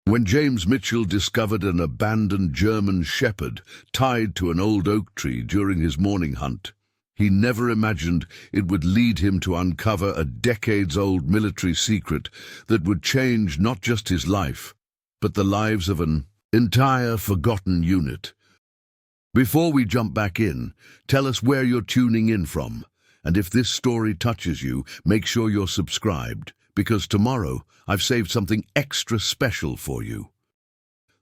When James Mitchell discovered an abandoned German shepherd tied to an old oak tree during his morning hunt, he never imagined it would lead him to uncover a decades-old military secret that would change not just his life, but the lives of an entire forgotten unit. Before we jump back in, tell us where you're tuning in from, and if this story touches you, make sure you're subscribed, because tomorrow I've saved something extra special for you.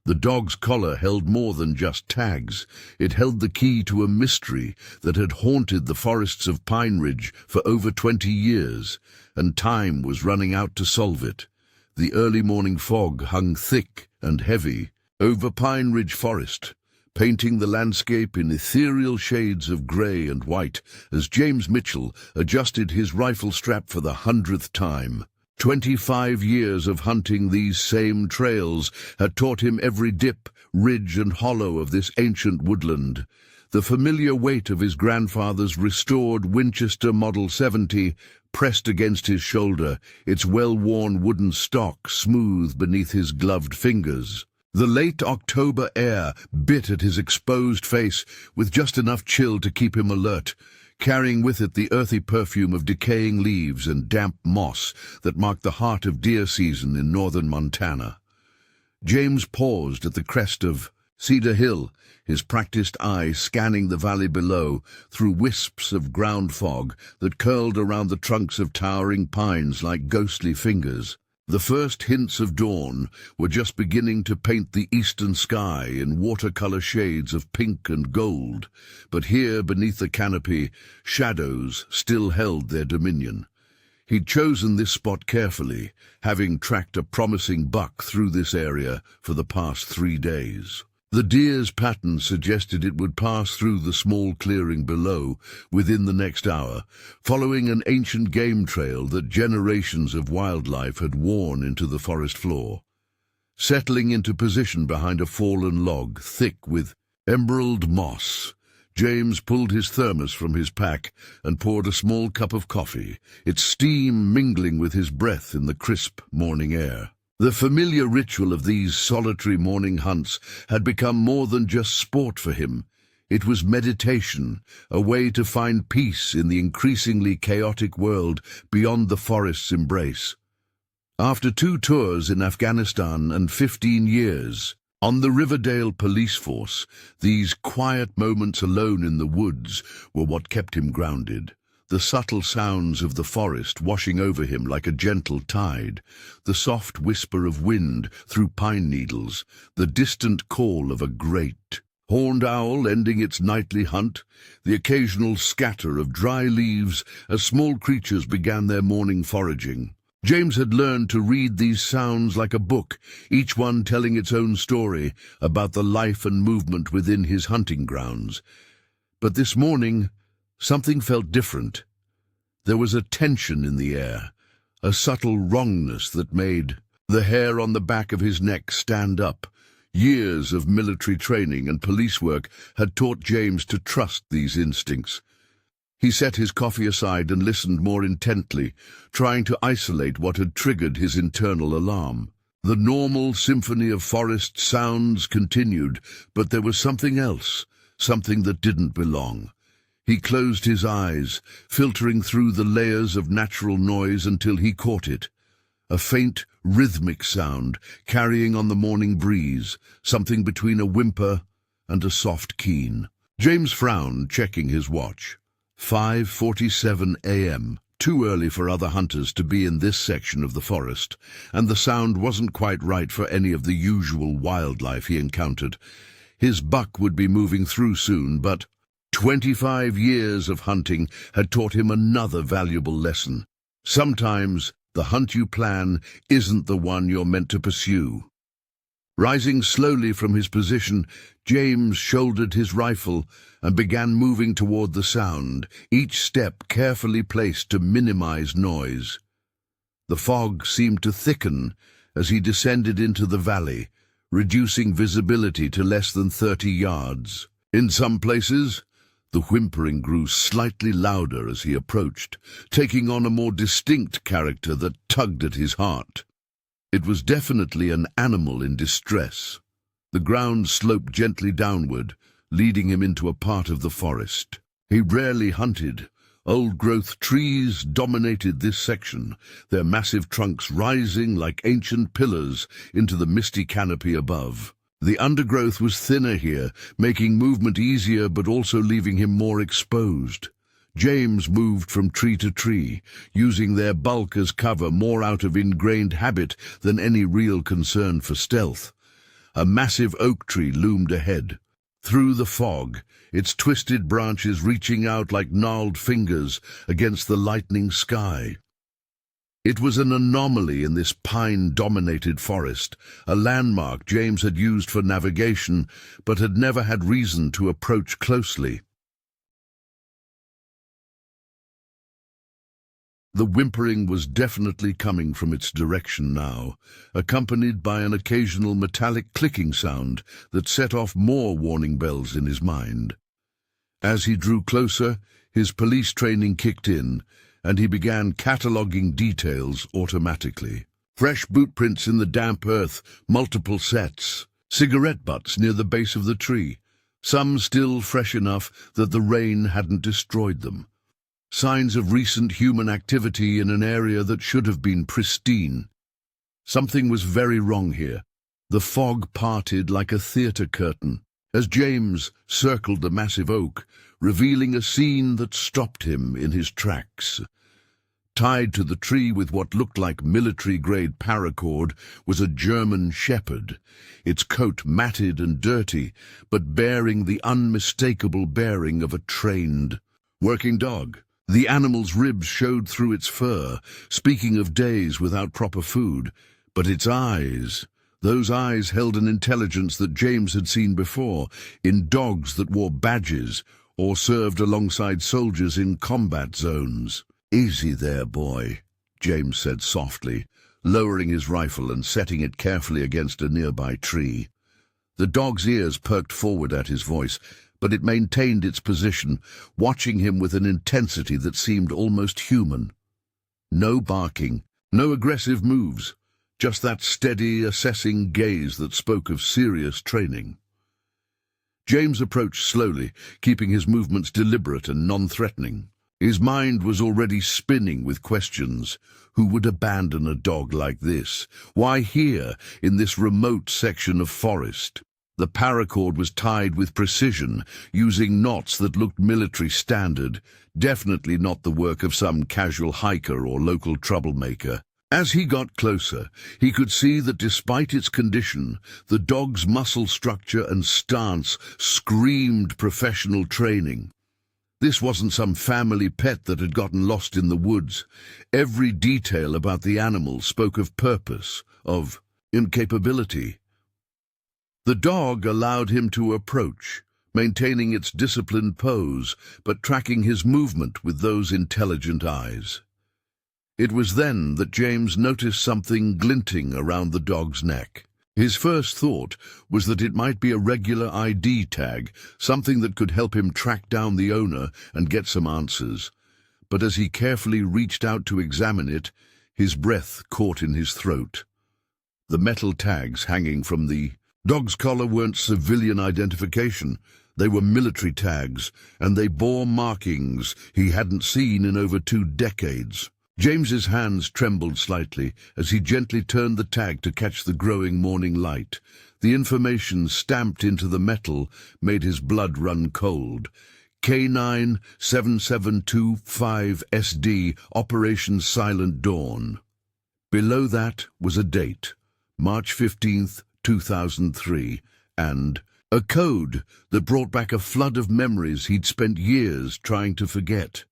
The dog's collar held more than just tags. It held the key to a mystery that had haunted the forests of Pine Ridge for over 20 years, and time was running out to solve it. The early morning fog hung thick and heavy over Pine Ridge Forest, painting the landscape in ethereal shades of grey and white as James Mitchell adjusted his rifle strap for the 100th time. 25 years of hunting these same trails had taught him every dip, ridge and hollow of this ancient woodland. The familiar weight of his grandfather's restored Winchester Model 70 pressed against his shoulder, its well-worn wooden stock smooth beneath his gloved fingers. The late October air bit at his exposed face with just enough chill to keep him alert, carrying with it the earthy perfume of decaying leaves and damp moss that marked the heart of deer season in northern Montana. James paused at the crest of Cedar Hill, his practiced eye scanning the valley below through wisps of ground fog that curled around the trunks of towering pines like ghostly fingers. The first hints of dawn were just beginning to paint the eastern sky in watercolor shades of pink and gold, but here beneath the canopy, shadows still held their dominion. He'd chosen this spot carefully, having tracked a promising buck through this area for the past 3 days. The deer's pattern suggested it would pass through the small clearing below within the next hour, following an ancient game trail that generations of wildlife had worn into the forest floor. Settling into position behind a fallen log thick with emerald moss, James pulled his thermos from his pack and poured a small cup of coffee, its steam mingling with his breath in the crisp morning air. The familiar ritual of these solitary morning hunts had become more than just sport for him. It was meditation, a way to find peace in the increasingly chaotic world beyond the forest's embrace. After 2 tours in Afghanistan and 15 years on the Riverdale police force, these quiet moments alone in the woods were what kept him grounded. The subtle sounds of the forest washing over him like a gentle tide, the soft whisper of wind through pine needles, the distant call of a great horned owl ending its nightly hunt, the occasional scatter of dry leaves as small creatures began their morning foraging. James had learned to read these sounds like a book, each one telling its own story about the life and movement within his hunting grounds. But this morning, something felt different. There was a tension in the air, a subtle wrongness that made the hair on the back of his neck stand up. Years of military training and police work had taught James to trust these instincts. He set his coffee aside and listened more intently, trying to isolate what had triggered his internal alarm. The normal symphony of forest sounds continued, but there was something else, something that didn't belong. He closed his eyes, filtering through the layers of natural noise until he caught it. A faint, rhythmic sound, carrying on the morning breeze, something between a whimper and a soft keen. James frowned, checking his watch. 5:47 a.m., too early for other hunters to be in this section of the forest, and the sound wasn't quite right for any of the usual wildlife he encountered. His buck would be moving through soon, but 25 years of hunting had taught him another valuable lesson. Sometimes the hunt you plan isn't the one you're meant to pursue. Rising slowly from his position, James shouldered his rifle and began moving toward the sound, each step carefully placed to minimize noise. The fog seemed to thicken as he descended into the valley, reducing visibility to less than 30 yards. In some places, the whimpering grew slightly louder as he approached, taking on a more distinct character that tugged at his heart. It was definitely an animal in distress. The ground sloped gently downward, leading him into a part of the forest he rarely hunted. Old-growth trees dominated this section, their massive trunks rising like ancient pillars into the misty canopy above. The undergrowth was thinner here, making movement easier but also leaving him more exposed. James moved from tree to tree, using their bulk as cover more out of ingrained habit than any real concern for stealth. A massive oak tree loomed ahead. Through the fog, its twisted branches reaching out like gnarled fingers against the lightening sky. It was an anomaly in this pine-dominated forest, a landmark James had used for navigation, but had never had reason to approach closely. The whimpering was definitely coming from its direction now, accompanied by an occasional metallic clicking sound that set off more warning bells in his mind. As he drew closer, his police training kicked in, and he began cataloguing details automatically. Fresh boot prints in the damp earth, multiple sets, cigarette butts near the base of the tree, some still fresh enough that the rain hadn't destroyed them. Signs of recent human activity in an area that should have been pristine. Something was very wrong here. The fog parted like a theatre curtain as James circled the massive oak, revealing a scene that stopped him in his tracks. Tied to the tree with what looked like military-grade paracord was a German shepherd, its coat matted and dirty, but bearing the unmistakable bearing of a trained working dog. The animal's ribs showed through its fur, speaking of days without proper food, but its eyes, those eyes held an intelligence that James had seen before, in dogs that wore badges or served alongside soldiers in combat zones. "Easy there, boy," James said softly, lowering his rifle and setting it carefully against a nearby tree. The dog's ears perked forward at his voice, but it maintained its position, watching him with an intensity that seemed almost human. No barking, no aggressive moves, just that steady, assessing gaze that spoke of serious training. James approached slowly, keeping his movements deliberate and non-threatening. His mind was already spinning with questions. Who would abandon a dog like this? Why here, in this remote section of forest? The paracord was tied with precision, using knots that looked military standard, definitely not the work of some casual hiker or local troublemaker. As he got closer, he could see that despite its condition, the dog's muscle structure and stance screamed professional training. This wasn't some family pet that had gotten lost in the woods. Every detail about the animal spoke of purpose, of incapability. The dog allowed him to approach, maintaining its disciplined pose, but tracking his movement with those intelligent eyes. It was then that James noticed something glinting around the dog's neck. His first thought was that it might be a regular ID tag, something that could help him track down the owner and get some answers. But as he carefully reached out to examine it, his breath caught in his throat. The metal tags hanging from the dog's collar weren't civilian identification. They were military tags, and they bore markings he hadn't seen in over 2 decades. James's hands trembled slightly as he gently turned the tag to catch the growing morning light. The information stamped into the metal made his blood run cold. K9 7725 SD, Operation Silent Dawn. Below that was a date, March 15th, 2003, and a code that brought back a flood of memories he'd spent years trying to forget.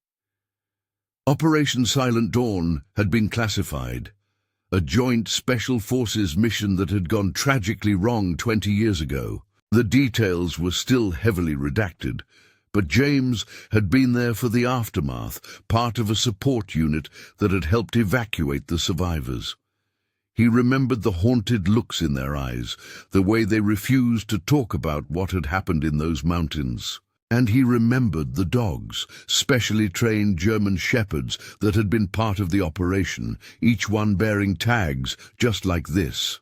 Operation Silent Dawn had been classified, a joint special forces mission that had gone tragically wrong 20 years ago. The details were still heavily redacted, but James had been there for the aftermath, part of a support unit that had helped evacuate the survivors. He remembered the haunted looks in their eyes, the way they refused to talk about what had happened in those mountains. And he remembered the dogs, specially trained German shepherds that had been part of the operation, each one bearing tags just like this.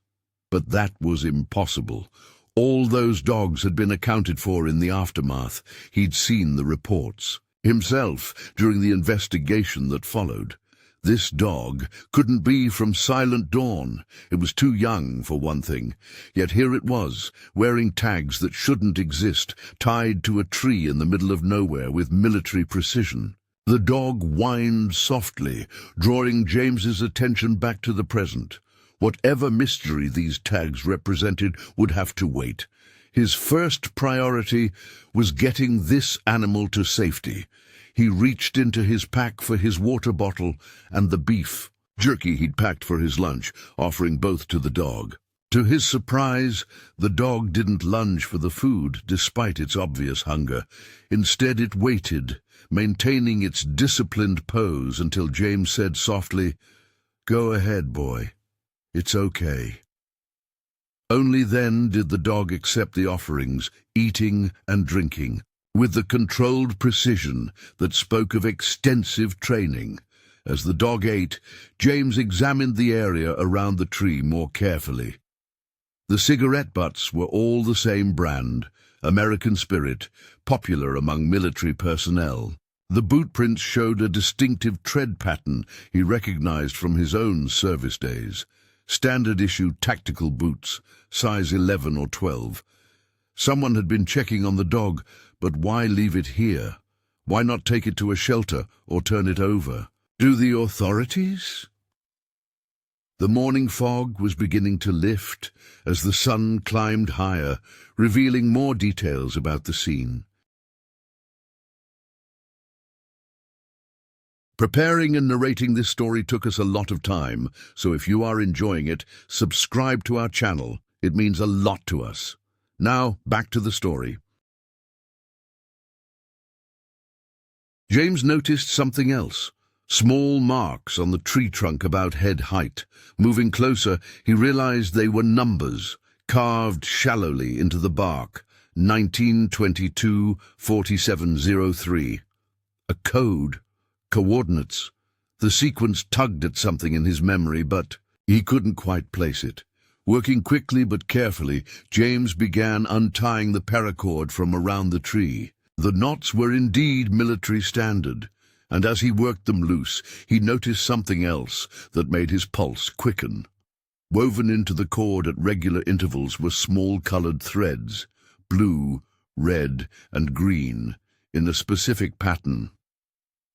But that was impossible. All those dogs had been accounted for in the aftermath. He'd seen the reports himself during the investigation that followed. This dog couldn't be from Silent Dawn. It was too young, for one thing. Yet here it was, wearing tags that shouldn't exist, tied to a tree in the middle of nowhere with military precision. The dog whined softly, drawing James's attention back to the present. Whatever mystery these tags represented would have to wait. His first priority was getting this animal to safety. He reached into his pack for his water bottle and the beef jerky he'd packed for his lunch, offering both to the dog. To his surprise, the dog didn't lunge for the food, despite its obvious hunger. Instead, it waited, maintaining its disciplined pose until James said softly, "Go ahead, boy. It's okay." Only then did the dog accept the offerings, eating and drinking, with the controlled precision that spoke of extensive training. As the dog ate, James examined the area around the tree more carefully. The cigarette butts were all the same brand, American Spirit, popular among military personnel. The boot prints showed a distinctive tread pattern he recognized from his own service days. Standard-issue tactical boots, size 11 or 12. Someone had been checking on the dog, but why leave it here? Why not take it to a shelter or turn it over? Do the authorities? The morning fog was beginning to lift as the sun climbed higher, revealing more details about the scene. Preparing and narrating this story took us a lot of time, so if you are enjoying it, subscribe to our channel. It means a lot to us. Now, back to the story. James noticed something else. Small marks on the tree trunk about head height. Moving closer, he realized they were numbers, carved shallowly into the bark. 1922-4703. A code. Coordinates. The sequence tugged at something in his memory, but he couldn't quite place it. Working quickly but carefully, James began untying the paracord from around the tree. The knots were indeed military standard, and as he worked them loose, he noticed something else that made his pulse quicken. Woven into the cord at regular intervals were small colored threads, blue, red, and green, in a specific pattern.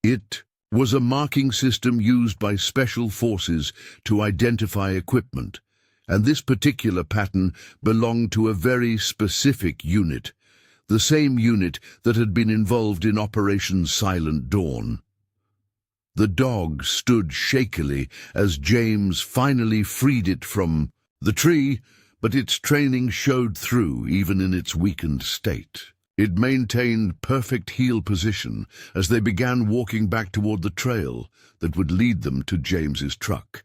It was a marking system used by special forces to identify equipment, and this particular pattern belonged to a very specific unit, the same unit that had been involved in Operation Silent Dawn. The dog stood shakily as James finally freed it from the tree, but its training showed through even in its weakened state. It maintained perfect heel position as they began walking back toward the trail that would lead them to James's truck.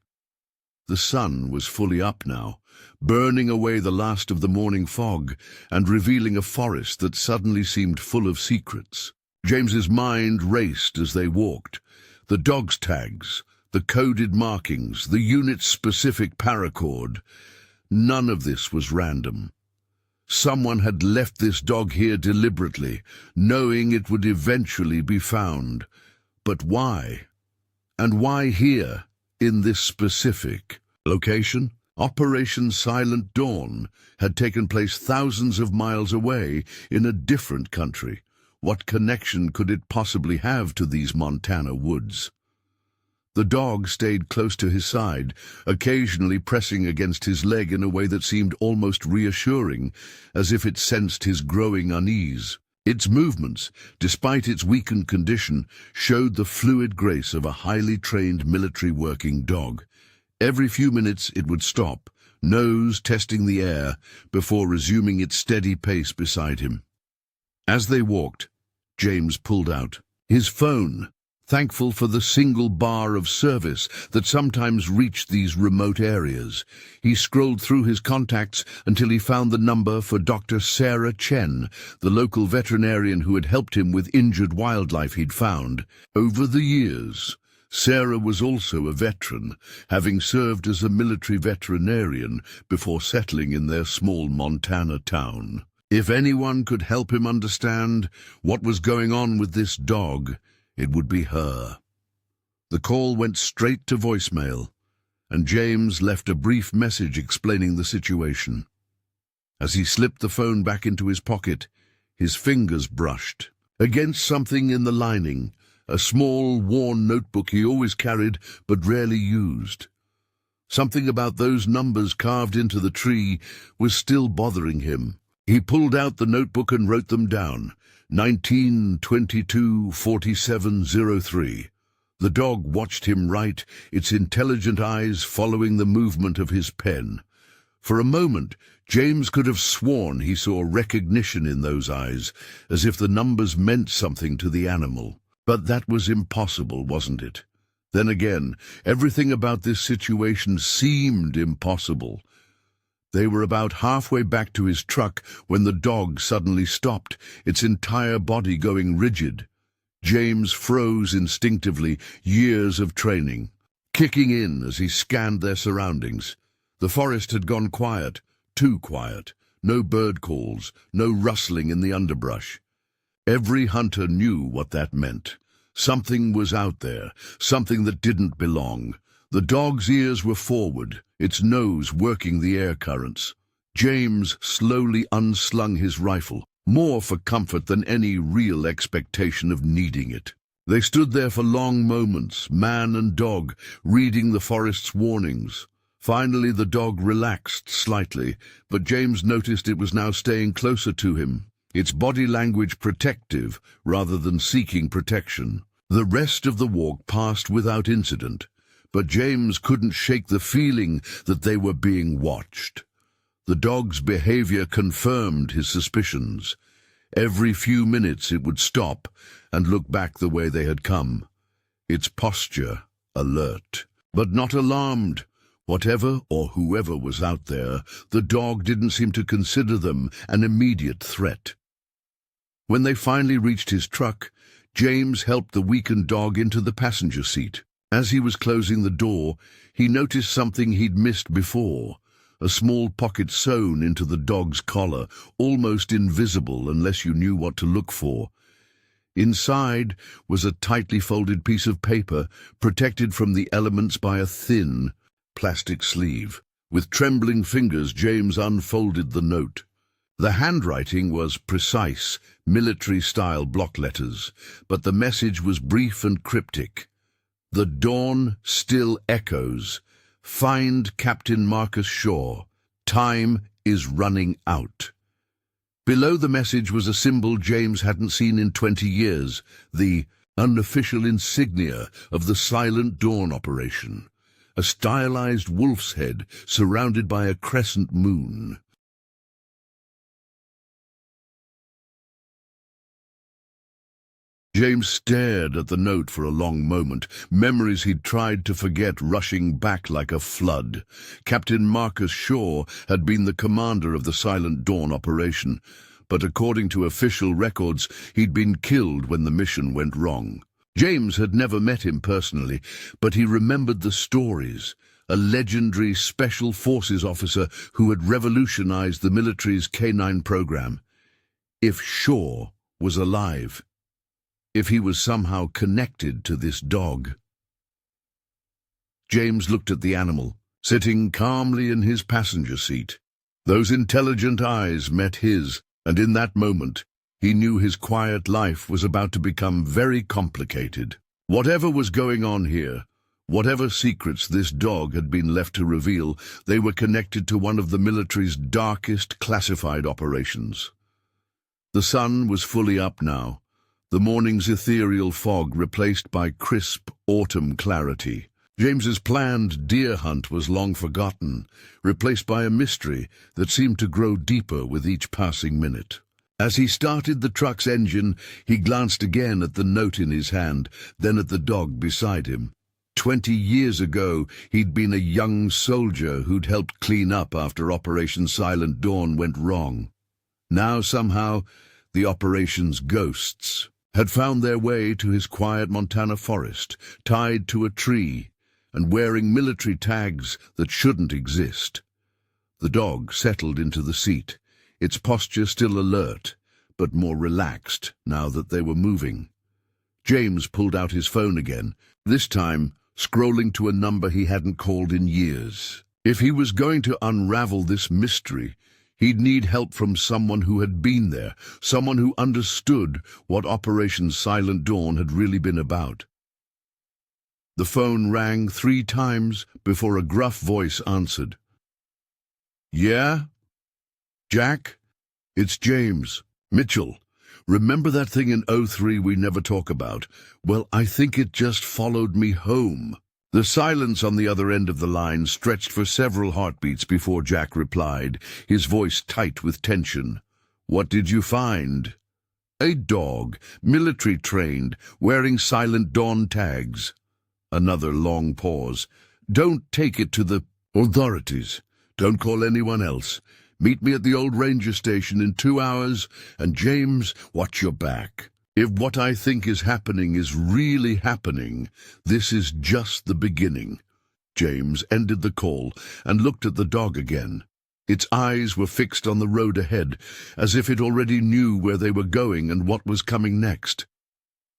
The sun was fully up now, burning away the last of the morning fog and revealing a forest that suddenly seemed full of secrets. James's mind raced as they walked. The dog's tags, the coded markings, the unit-specific paracord. None of this was random. Someone had left this dog here deliberately, knowing it would eventually be found. But why? And why here, in this specific location? Operation Silent Dawn had taken place thousands of miles away in a different country. What connection could it possibly have to these Montana woods? The dog stayed close to his side, occasionally pressing against his leg in a way that seemed almost reassuring, as if it sensed his growing unease. Its movements, despite its weakened condition, showed the fluid grace of a highly trained military working dog. Every few minutes it would stop, nose testing the air, before resuming its steady pace beside him. As they walked, James pulled out his phone. thankful for the single bar of service that sometimes reached these remote areas. He scrolled through his contacts until he found the number for Dr. Sarah Chen, the local veterinarian who had helped him with injured wildlife he'd found. Over the years, Sarah was also a veteran, having served as a military veterinarian before settling in their small Montana town. If anyone could help him understand what was going on with this dog, it would be her. The call went straight to voicemail, and James left a brief message explaining the situation. As he slipped the phone back into his pocket, his fingers brushed against something in the lining, a small, worn notebook he always carried but rarely used. Something about those numbers carved into the tree was still bothering him. He pulled out the notebook and wrote them down. 1922-4703. The dog watched him write, its intelligent eyes following the movement of his pen. For a moment, James could have sworn he saw recognition in those eyes, as if the numbers meant something to the animal. But that was impossible, wasn't it? Then again, everything about this situation seemed impossible. They were about halfway back to his truck when the dog suddenly stopped, its entire body going rigid. James froze instinctively, years of training, kicking in as he scanned their surroundings. The forest had gone quiet, too quiet. No bird calls, no rustling in the underbrush. Every hunter knew what that meant. Something was out there, something that didn't belong. The dog's ears were forward, its nose working the air currents. James slowly unslung his rifle, more for comfort than any real expectation of needing it. They stood there for long moments, man and dog, reading the forest's warnings. Finally, the dog relaxed slightly, but James noticed it was now staying closer to him, its body language protective rather than seeking protection. The rest of the walk passed without incident, but James couldn't shake the feeling that they were being watched. The dog's behavior confirmed his suspicions. Every few minutes it would stop and look back the way they had come, its posture alert, but not alarmed. Whatever or whoever was out there, the dog didn't seem to consider them an immediate threat. When they finally reached his truck, James helped the weakened dog into the passenger seat. As he was closing the door, he noticed something he'd missed before, a small pocket sewn into the dog's collar, almost invisible unless you knew what to look for. Inside was a tightly folded piece of paper, protected from the elements by a thin plastic sleeve. With trembling fingers, James unfolded the note. The handwriting was precise, military-style block letters, but the message was brief and cryptic. The dawn still echoes. Find Captain Marcus Shaw. Time is running out. Below the message was a symbol James hadn't seen in 20 years, the unofficial insignia of the Silent Dawn operation, a stylized wolf's head surrounded by a crescent moon. James stared at the note for a long moment, memories he'd tried to forget rushing back like a flood. Captain Marcus Shaw had been the commander of the Silent Dawn operation, but according to official records, he'd been killed when the mission went wrong. James had never met him personally, but he remembered the stories. A legendary Special Forces officer who had revolutionized the military's canine program. If Shaw was alive, if he was somehow connected to this dog. James looked at the animal, sitting calmly in his passenger seat. Those intelligent eyes met his, and in that moment, he knew his quiet life was about to become very complicated. Whatever was going on here, whatever secrets this dog had been left to reveal, they were connected to one of the military's darkest classified operations. The sun was fully up now, the morning's ethereal fog replaced by crisp autumn clarity. James's planned deer hunt was long forgotten, replaced by a mystery that seemed to grow deeper with each passing minute. As he started the truck's engine, he glanced again at the note in his hand, then at the dog beside him. 20 years ago, he'd been a young soldier who'd helped clean up after Operation Silent Dawn went wrong. Now, somehow, the operation's ghosts had found their way to his quiet Montana forest, tied to a tree, and wearing military tags that shouldn't exist. The dog settled into the seat, its posture still alert, but more relaxed now that they were moving. James pulled out his phone again, this time scrolling to a number he hadn't called in years. If he was going to unravel this mystery, he'd need help from someone who had been there, someone who understood what Operation Silent Dawn had really been about. The phone rang 3 times before a gruff voice answered. "Yeah? Jack? It's James. Mitchell. Remember that thing in '03 we never talk about? Well, I think it just followed me home." The silence on the other end of the line stretched for several heartbeats before Jack replied, his voice tight with tension. "What did you find?" "A dog, military trained, wearing Silent Dawn tags." Another long pause. "Don't take it to the authorities. Don't call anyone else. Meet me at the old ranger station in 2 hours, and James, watch your back. If what I think is happening is really happening, this is just the beginning." James ended the call and looked at the dog again. Its eyes were fixed on the road ahead, as if it already knew where they were going and what was coming next.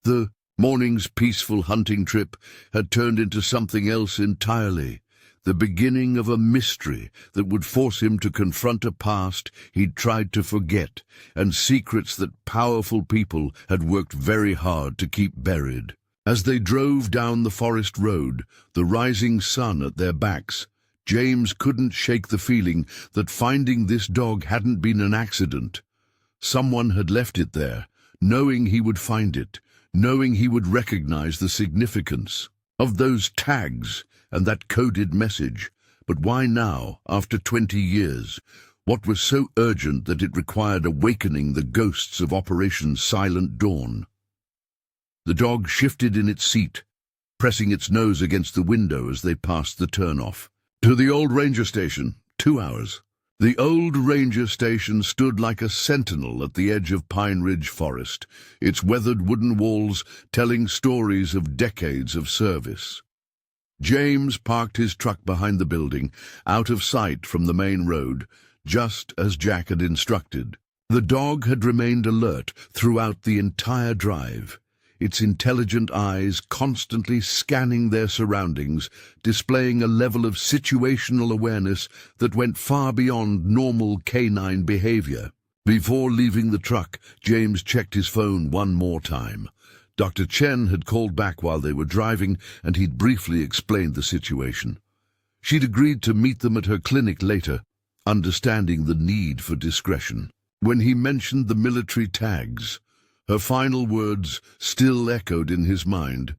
The morning's peaceful hunting trip had turned into something else entirely. The beginning of a mystery that would force him to confront a past he'd tried to forget, and secrets that powerful people had worked very hard to keep buried. As they drove down the forest road, the rising sun at their backs, James couldn't shake the feeling that finding this dog hadn't been an accident. Someone had left it there, knowing he would find it, knowing he would recognize the significance of those tags and that coded message. But why now, after 20 years? What was so urgent that it required awakening the ghosts of Operation Silent Dawn? The dog shifted in its seat, pressing its nose against the window as they passed the turnoff. "To the old ranger station, 2 hours." The old ranger station stood like a sentinel at the edge of Pine Ridge Forest, its weathered wooden walls telling stories of decades of service. James parked his truck behind the building, out of sight from the main road, just as Jack had instructed. The dog had remained alert throughout the entire drive, its intelligent eyes constantly scanning their surroundings, displaying a level of situational awareness that went far beyond normal canine behavior. Before leaving the truck, James checked his phone one more time. Dr. Chen had called back while they were driving, and he'd briefly explained the situation. She'd agreed to meet them at her clinic later, understanding the need for discretion. When he mentioned the military tags, her final words still echoed in his mind.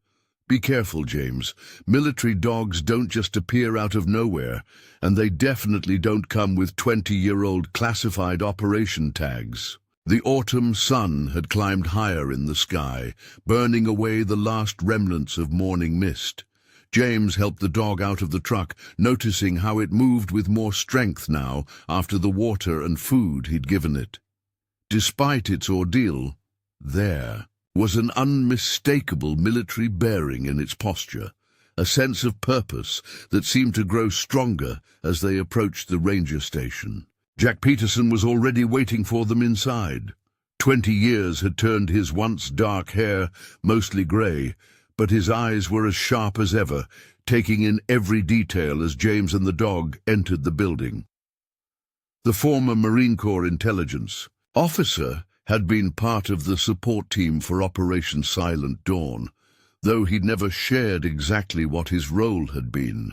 "Be careful, James. Military dogs don't just appear out of nowhere, and they definitely don't come with 20-year-old classified operation tags." The autumn sun had climbed higher in the sky, burning away the last remnants of morning mist. James helped the dog out of the truck, noticing how it moved with more strength now after the water and food he'd given it. Despite its ordeal, there was an unmistakable military bearing in its posture, a sense of purpose that seemed to grow stronger as they approached the ranger station. Jack Peterson was already waiting for them inside. 20 years had turned his once dark hair mostly grey, but his eyes were as sharp as ever, taking in every detail as James and the dog entered the building. The former Marine Corps intelligence officer had been part of the support team for Operation Silent Dawn, though he'd never shared exactly what his role had been.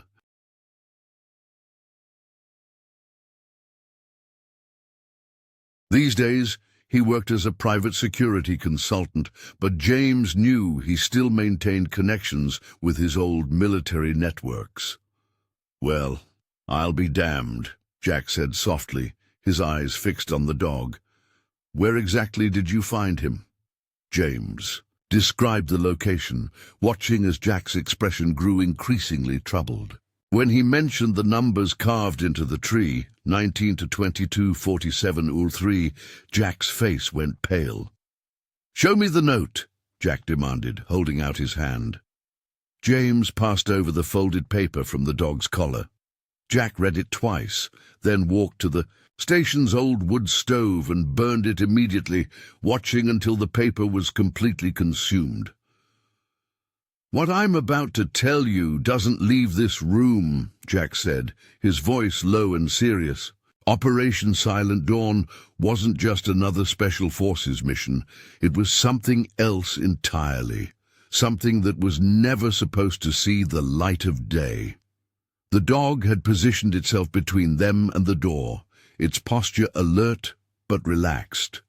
These days, he worked as a private security consultant, but James knew he still maintained connections with his old military networks. "Well, I'll be damned," Jack said softly, his eyes fixed on the dog. Where exactly did you find him? James described the location, watching as Jack's expression grew increasingly troubled. When he mentioned the numbers carved into the tree, 19 to 22, 47, 3, Jack's face went pale. "Show me the note," Jack demanded, holding out his hand. James passed over the folded paper from the dog's collar. Jack read it twice, then walked to the station's old wood stove and burned it immediately, watching until the paper was completely consumed. "What I'm about to tell you doesn't leave this room," Jack said, his voice low and serious. Operation Silent Dawn wasn't just another Special Forces mission. It was something else entirely, something that was never supposed to see the light of day. The dog had positioned itself between them and the door, its posture alert but relaxed,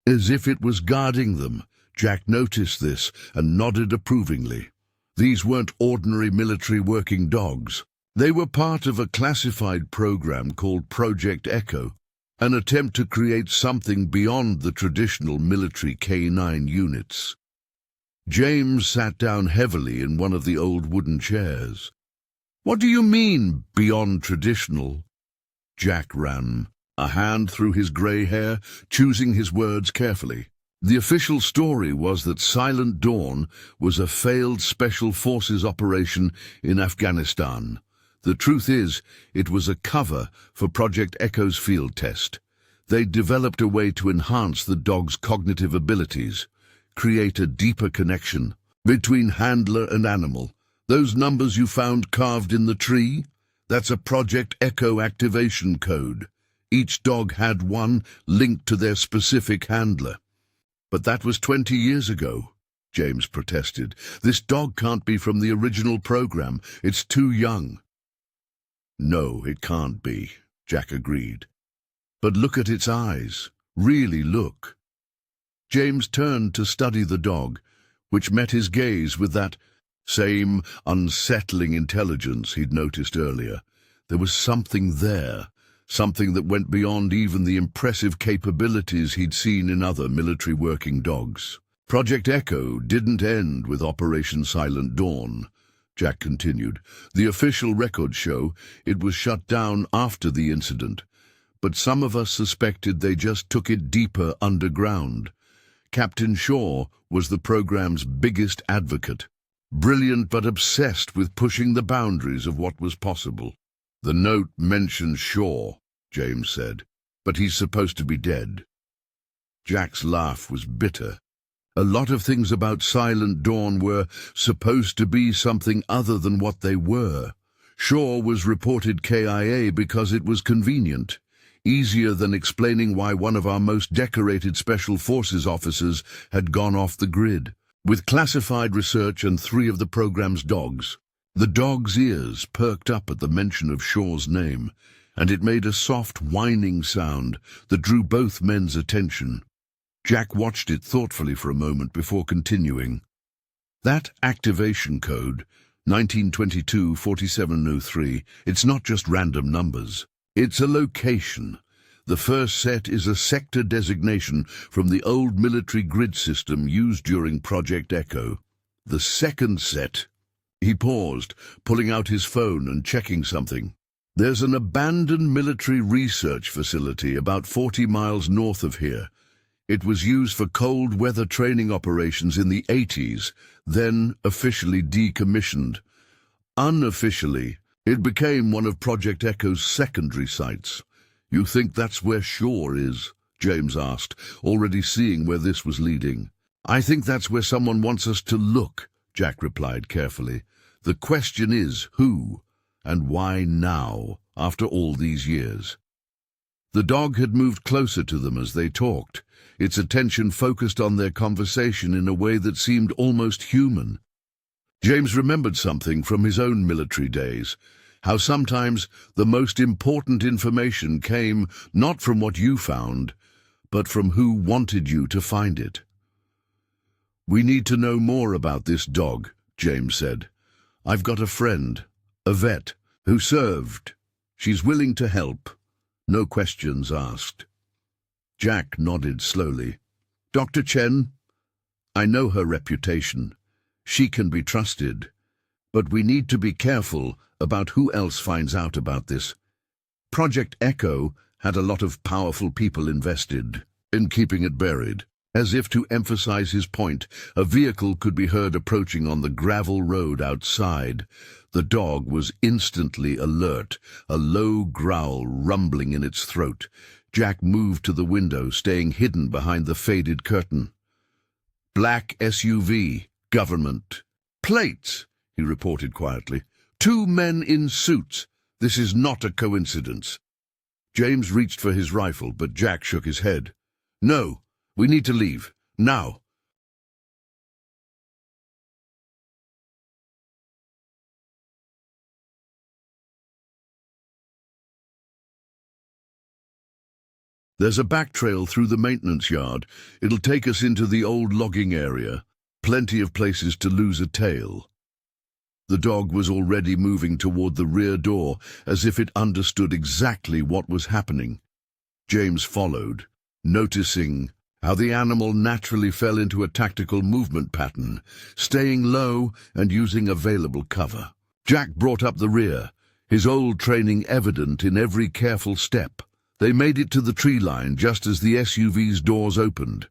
as if it was guarding them. Jack noticed this and nodded approvingly. These weren't ordinary military working dogs. They were part of a classified program called Project Echo, an attempt to create something beyond the traditional military K9 units. James sat down heavily in one of the old wooden chairs. "What do you mean, beyond traditional?" Jack ran a hand through his grey hair, choosing his words carefully. The official story was that Silent Dawn was a failed Special Forces operation in Afghanistan. The truth is, it was a cover for Project Echo's field test. They developed a way to enhance the dog's cognitive abilities, create a deeper connection between handler and animal. Those numbers you found carved in the tree? That's a Project Echo activation code. Each dog had one linked to their specific handler. "But that was 20 years ago," James protested. "This dog can't be from the original program. It's too young." "No, it can't be," Jack agreed. "But look at its eyes. Really look." James turned to study the dog, which met his gaze with that same unsettling intelligence he'd noticed earlier. There was something there, something that went beyond even the impressive capabilities he'd seen in other military working dogs. Project Echo didn't end with Operation Silent Dawn, Jack continued. The official records show it was shut down after the incident, but some of us suspected they just took it deeper underground. Captain Shaw was the program's biggest advocate, brilliant but obsessed with pushing the boundaries of what was possible. "The note mentions Shaw," James said, "but he's supposed to be dead." Jack's laugh was bitter. A lot of things about Silent Dawn were supposed to be something other than what they were. Shaw was reported KIA because it was convenient, easier than explaining why one of our most decorated Special Forces officers had gone off the grid. With classified research and 3 of the program's dogs, the dog's ears perked up at the mention of Shaw's name, and it made a soft whining sound that drew both men's attention. Jack watched it thoughtfully for a moment before continuing. "That activation code, 1922-4703, it's not just random numbers. It's a location. The first set is a sector designation from the old military grid system used during Project Echo. The second set..." He paused, pulling out his phone and checking something. "There's an abandoned military research facility about 40 miles north of here. It was used for cold weather training operations in the 80s, then officially decommissioned. Unofficially, it became one of Project Echo's secondary sites." "You think that's where Shaw is?" James asked, already seeing where this was leading. "I think that's where someone wants us to look," Jack replied carefully. "The question is who, and why now, after all these years?" The dog had moved closer to them as they talked, its attention focused on their conversation in a way that seemed almost human. James remembered something from his own military days, how sometimes the most important information came not from what you found, but from who wanted you to find it. "We need to know more about this dog," James said. "I've got a friend, a vet, who served. She's willing to help. No questions asked." Jack nodded slowly. Dr. Chen, I know her reputation. She can be trusted. But we need to be careful about who else finds out about this. Project Echo had a lot of powerful people invested in keeping it buried. As if to emphasize his point, a vehicle could be heard approaching on the gravel road outside. The dog was instantly alert, a low growl rumbling in its throat. Jack moved to the window, staying hidden behind the faded curtain. Black SUV, government. Plates, he reported quietly. 2 men in suits. This is not a coincidence. James reached for his rifle, but Jack shook his head. No, we need to leave. Now. There's a back trail through the maintenance yard. It'll take us into the old logging area. Plenty of places to lose a tail. The dog was already moving toward the rear door, as if it understood exactly what was happening. James followed, noticing how the animal naturally fell into a tactical movement pattern, staying low and using available cover. Jack brought up the rear, his old training evident in every careful step. They made it to the tree line just as the SUV's doors opened.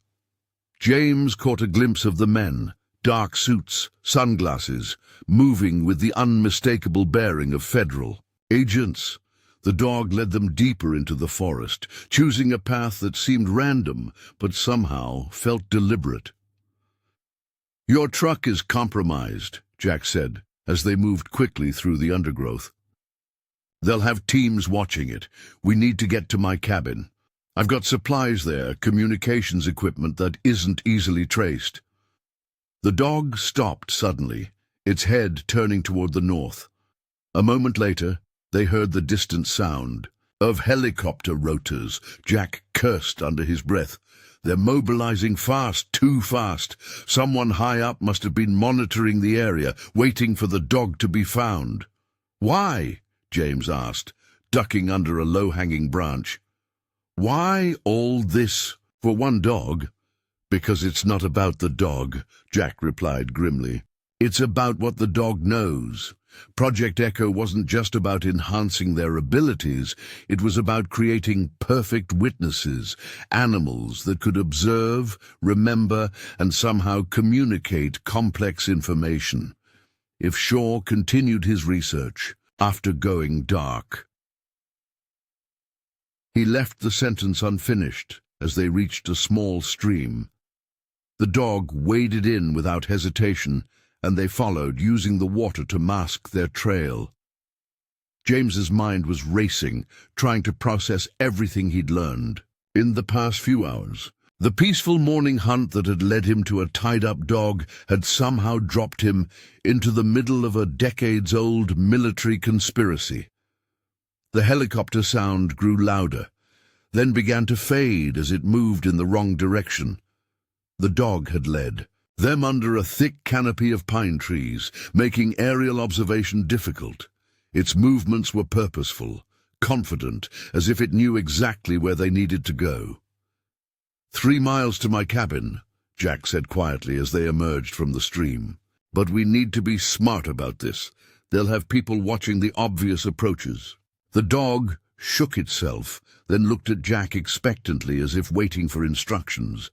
James caught a glimpse of the men, dark suits, sunglasses, moving with the unmistakable bearing of federal agents. The dog led them deeper into the forest, choosing a path that seemed random, but somehow felt deliberate. Your truck is compromised, Jack said, as they moved quickly through the undergrowth. They'll have teams watching it. We need to get to my cabin. I've got supplies there, communications equipment that isn't easily traced. The dog stopped suddenly, its head turning toward the north. A moment later, they heard the distant sound of helicopter rotors. Jack cursed under his breath. They're mobilizing fast, too fast. Someone high up must have been monitoring the area, waiting for the dog to be found. Why? James asked, ducking under a low-hanging branch. Why all this for one dog? Because it's not about the dog, Jack replied grimly. It's about what the dog knows. Project Echo wasn't just about enhancing their abilities, it was about creating perfect witnesses, animals that could observe, remember, and somehow communicate complex information. If Shaw continued his research after going dark. He left the sentence unfinished as they reached a small stream. The dog waded in without hesitation, and they followed, using the water to mask their trail. James's mind was racing, trying to process everything he'd learned in the past few hours. The peaceful morning hunt that had led him to a tied-up dog had somehow dropped him into the middle of a decades-old military conspiracy. The helicopter sound grew louder, then began to fade as it moved in the wrong direction. The dog had led them under a thick canopy of pine trees, making aerial observation difficult. Its movements were purposeful, confident, as if it knew exactly where they needed to go. 3 miles to my cabin, Jack said quietly as they emerged from the stream. But we need to be smart about this. They'll have people watching the obvious approaches. The dog shook itself, then looked at Jack expectantly as if waiting for instructions.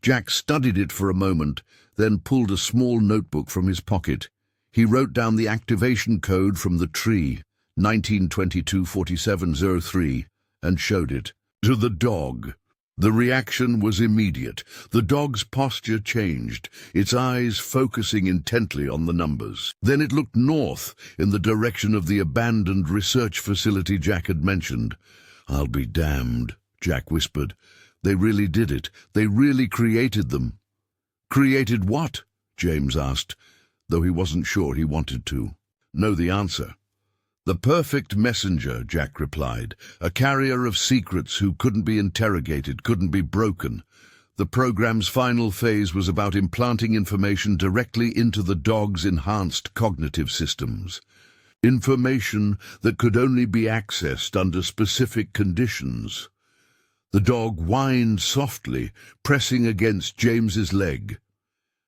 Jack studied it for a moment, then pulled a small notebook from his pocket. He wrote down the activation code from the tree, 1922-4703, and showed it to the dog. The reaction was immediate. The dog's posture changed, its eyes focusing intently on the numbers. Then it looked north, in the direction of the abandoned research facility Jack had mentioned. "I'll be damned," Jack whispered. "They really did it. They really created them." "Created what?" James asked, though he wasn't sure he wanted to know the answer. "The perfect messenger," Jack replied, "a carrier of secrets who couldn't be interrogated, couldn't be broken. The program's final phase was about implanting information directly into the dog's enhanced cognitive systems. Information that could only be accessed under specific conditions. The dog whined softly, pressing against James's leg.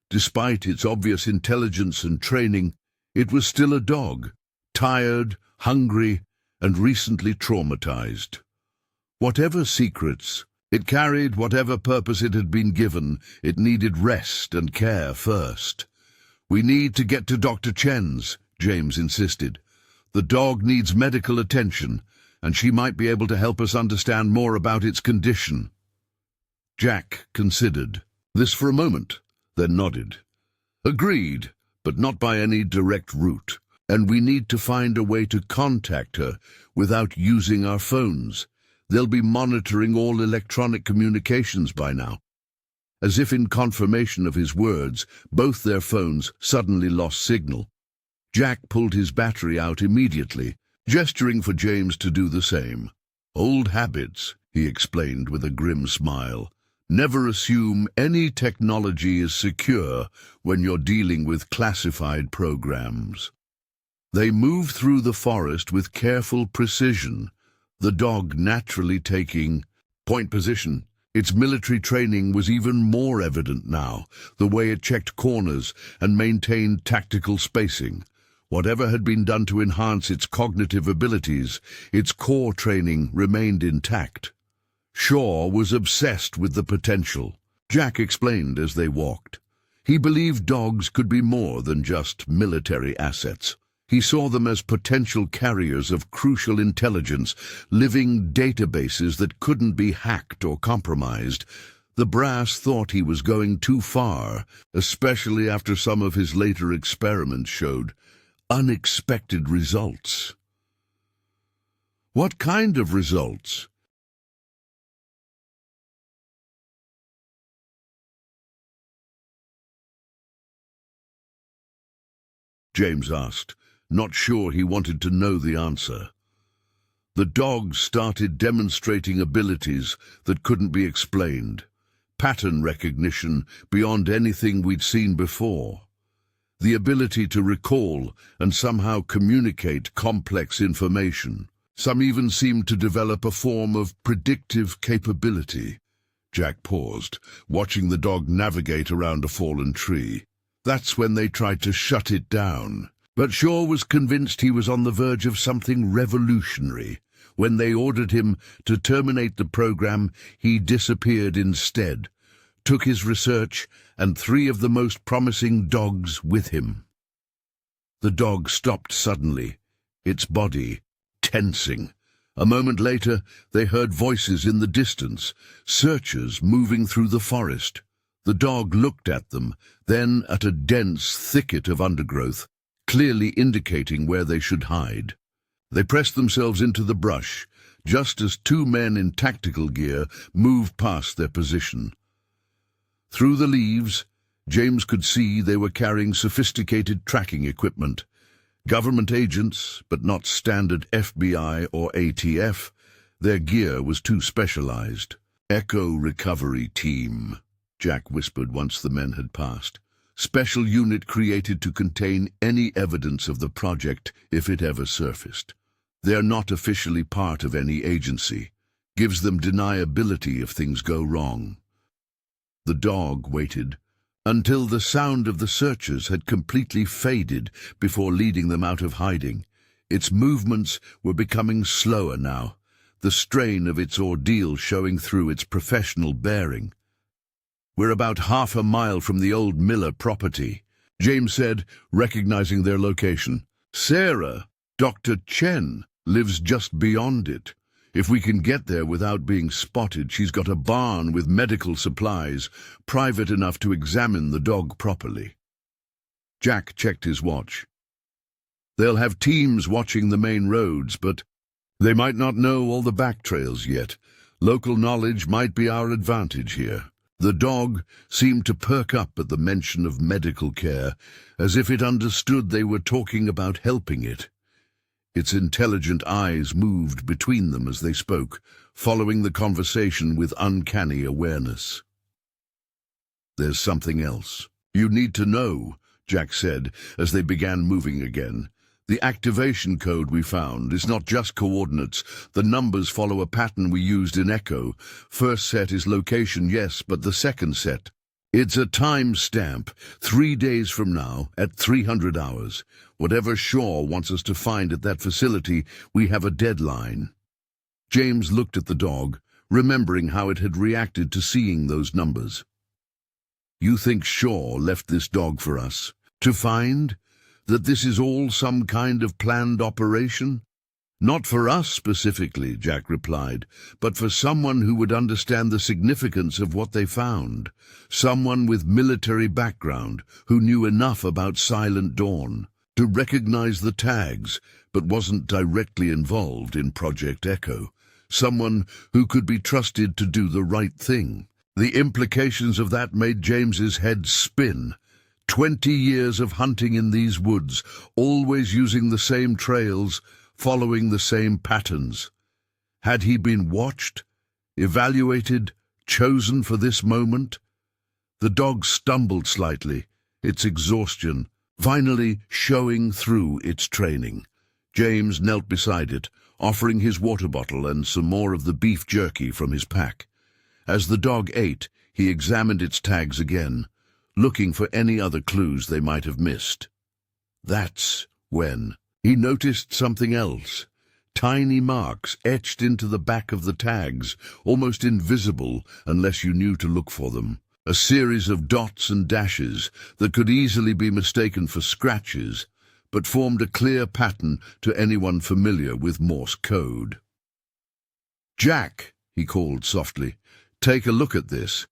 Despite its obvious intelligence and training, it was still a dog, tired, hungry, and recently traumatized. Whatever secrets, it carried whatever purpose it had been given, it needed rest and care first. "We need to get to Dr. Chen's," James insisted. "The dog needs medical attention, and she might be able to help us understand more about its condition." Jack considered this for a moment, then nodded. "Agreed, but not by any direct route, and we need to find a way to contact her without using our phones. They'll be monitoring all electronic communications by now." As if in confirmation of his words, both their phones suddenly lost signal. Jack pulled his battery out immediately, gesturing for James to do the same. "Old habits," he explained with a grim smile. "Never assume any technology is secure when you're dealing with classified programs." They moved through the forest with careful precision, the dog naturally taking point position. Its military training was even more evident now, the way it checked corners and maintained tactical spacing. Whatever had been done to enhance its cognitive abilities, its core training remained intact. Shaw was obsessed with the potential, Jack explained as they walked. He believed dogs could be more than just military assets. He saw them as potential carriers of crucial intelligence, living databases that couldn't be hacked or compromised. The brass thought he was going too far, especially after some of his later experiments showed unexpected results. "What kind of results?" James asked, not sure he wanted to know the answer. The dog started demonstrating abilities that couldn't be explained, pattern recognition beyond anything we'd seen before, the ability to recall and somehow communicate complex information. Some even seemed to develop a form of predictive capability. Jack paused, watching the dog navigate around a fallen tree. That's when they tried to shut it down. But Shaw was convinced he was on the verge of something revolutionary. When they ordered him to terminate the program, he disappeared instead, took his research and 3 of the most promising dogs with him. The dog stopped suddenly, its body tensing. A moment later, they heard voices in the distance, searchers moving through the forest. The dog looked at them, then at a dense thicket of undergrowth, clearly indicating where they should hide. They pressed themselves into the brush, just as 2 men in tactical gear moved past their position. Through the leaves, James could see they were carrying sophisticated tracking equipment. Government agents, but not standard FBI or ATF. Their gear was too specialized. "Echo Recovery Team," Jack whispered once the men had passed. "Special unit created to contain any evidence of the project if it ever surfaced. They're not officially part of any agency. Gives them deniability if things go wrong." The dog waited until the sound of the searchers had completely faded before leading them out of hiding. Its movements were becoming slower now, the strain of its ordeal showing through its professional bearing. "We're about half a mile from the old Miller property," James said, recognizing their location. "Sarah, Dr. Chen, lives just beyond it. If we can get there without being spotted, she's got a barn with medical supplies, private enough to examine the dog properly." Jack checked his watch. "They'll have teams watching the main roads, but they might not know all the back trails yet. Local knowledge might be our advantage here." The dog seemed to perk up at the mention of medical care, as if it understood they were talking about helping it. Its intelligent eyes moved between them as they spoke, following the conversation with uncanny awareness. "There's something else you need to know," Jack said as they began moving again. The activation code we found is not just coordinates. The numbers follow a pattern we used in Echo. First set is location, yes, but the second set, it's a time stamp. 3 days from now, at 300 hours. Whatever Shaw wants us to find at that facility, we have a deadline. James looked at the dog, remembering how it had reacted to seeing those numbers. You think Shaw left this dog for us? To find? That this is all some kind of planned operation? Not for us specifically, Jack replied, but for someone who would understand the significance of what they found. Someone with military background who knew enough about Silent Dawn to recognize the tags, but wasn't directly involved in Project Echo. Someone who could be trusted to do the right thing. The implications of that made James's head spin. 20 years of hunting in these woods, always using the same trails, following the same patterns. Had he been watched, evaluated, chosen for this moment? The dog stumbled slightly, its exhaustion finally showing through its training. James knelt beside it, offering his water bottle and some more of the beef jerky from his pack. As the dog ate, he examined its tags again, looking for any other clues they might have missed. That's when he noticed something else. Tiny marks etched into the back of the tags, almost invisible unless you knew to look for them. A series of dots and dashes that could easily be mistaken for scratches, but formed a clear pattern to anyone familiar with Morse code. "Jack," he called softly, "take a look at this."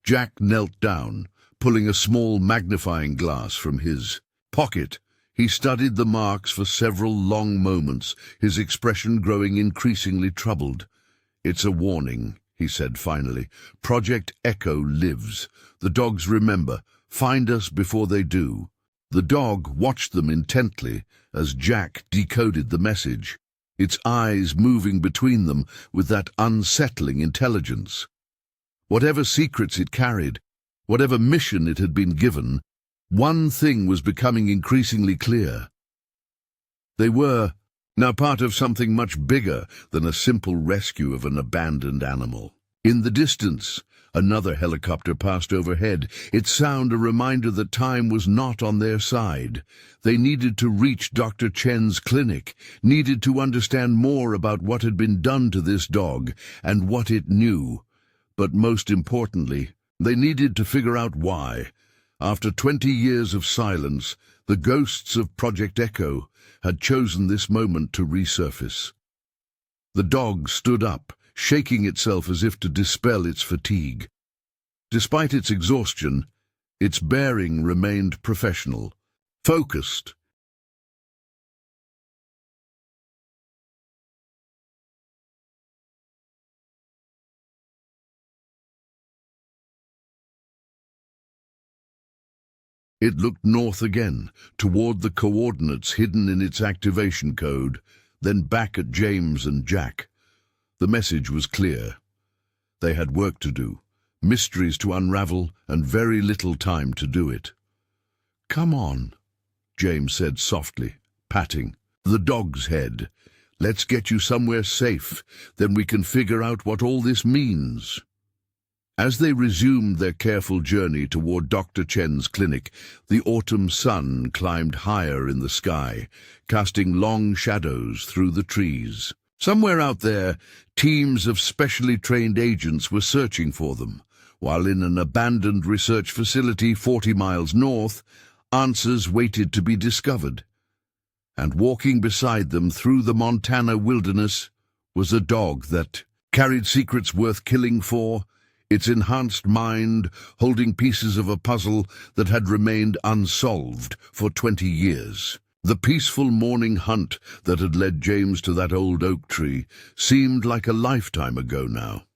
Jack knelt down, pulling a small magnifying glass from his pocket. He studied the marks for several long moments, his expression growing increasingly troubled. "It's a warning," he said finally. "Project Echo lives. The dogs remember. Find us before they do." The dog watched them intently as Jack decoded the message, its eyes moving between them with that unsettling intelligence. Whatever secrets it carried, whatever mission it had been given, one thing was becoming increasingly clear. They were now part of something much bigger than a simple rescue of an abandoned animal. In the distance, another helicopter passed overhead, its sound a reminder that time was not on their side. They needed to reach Dr. Chen's clinic, needed to understand more about what had been done to this dog and what it knew. But most importantly, they needed to figure out why. After 20 years of silence, the ghosts of Project Echo had chosen this moment to resurface. The dog stood up, shaking itself as if to dispel its fatigue. Despite its exhaustion, its bearing remained professional, focused. It looked north again, toward the coordinates hidden in its activation code, then back at James and Jack. The message was clear. They had work to do, mysteries to unravel, and very little time to do it. "Come on," James said softly, patting the dog's head. "Let's get you somewhere safe, then we can figure out what all this means." As they resumed their careful journey toward Dr. Chen's clinic, the autumn sun climbed higher in the sky, casting long shadows through the trees. Somewhere out there, teams of specially trained agents were searching for them, while in an abandoned research facility 40 miles north, answers waited to be discovered. And walking beside them through the Montana wilderness was a dog that carried secrets worth killing for, its enhanced mind holding pieces of a puzzle that had remained unsolved for 20 years. The peaceful morning hunt that had led James to that old oak tree seemed like a lifetime ago now.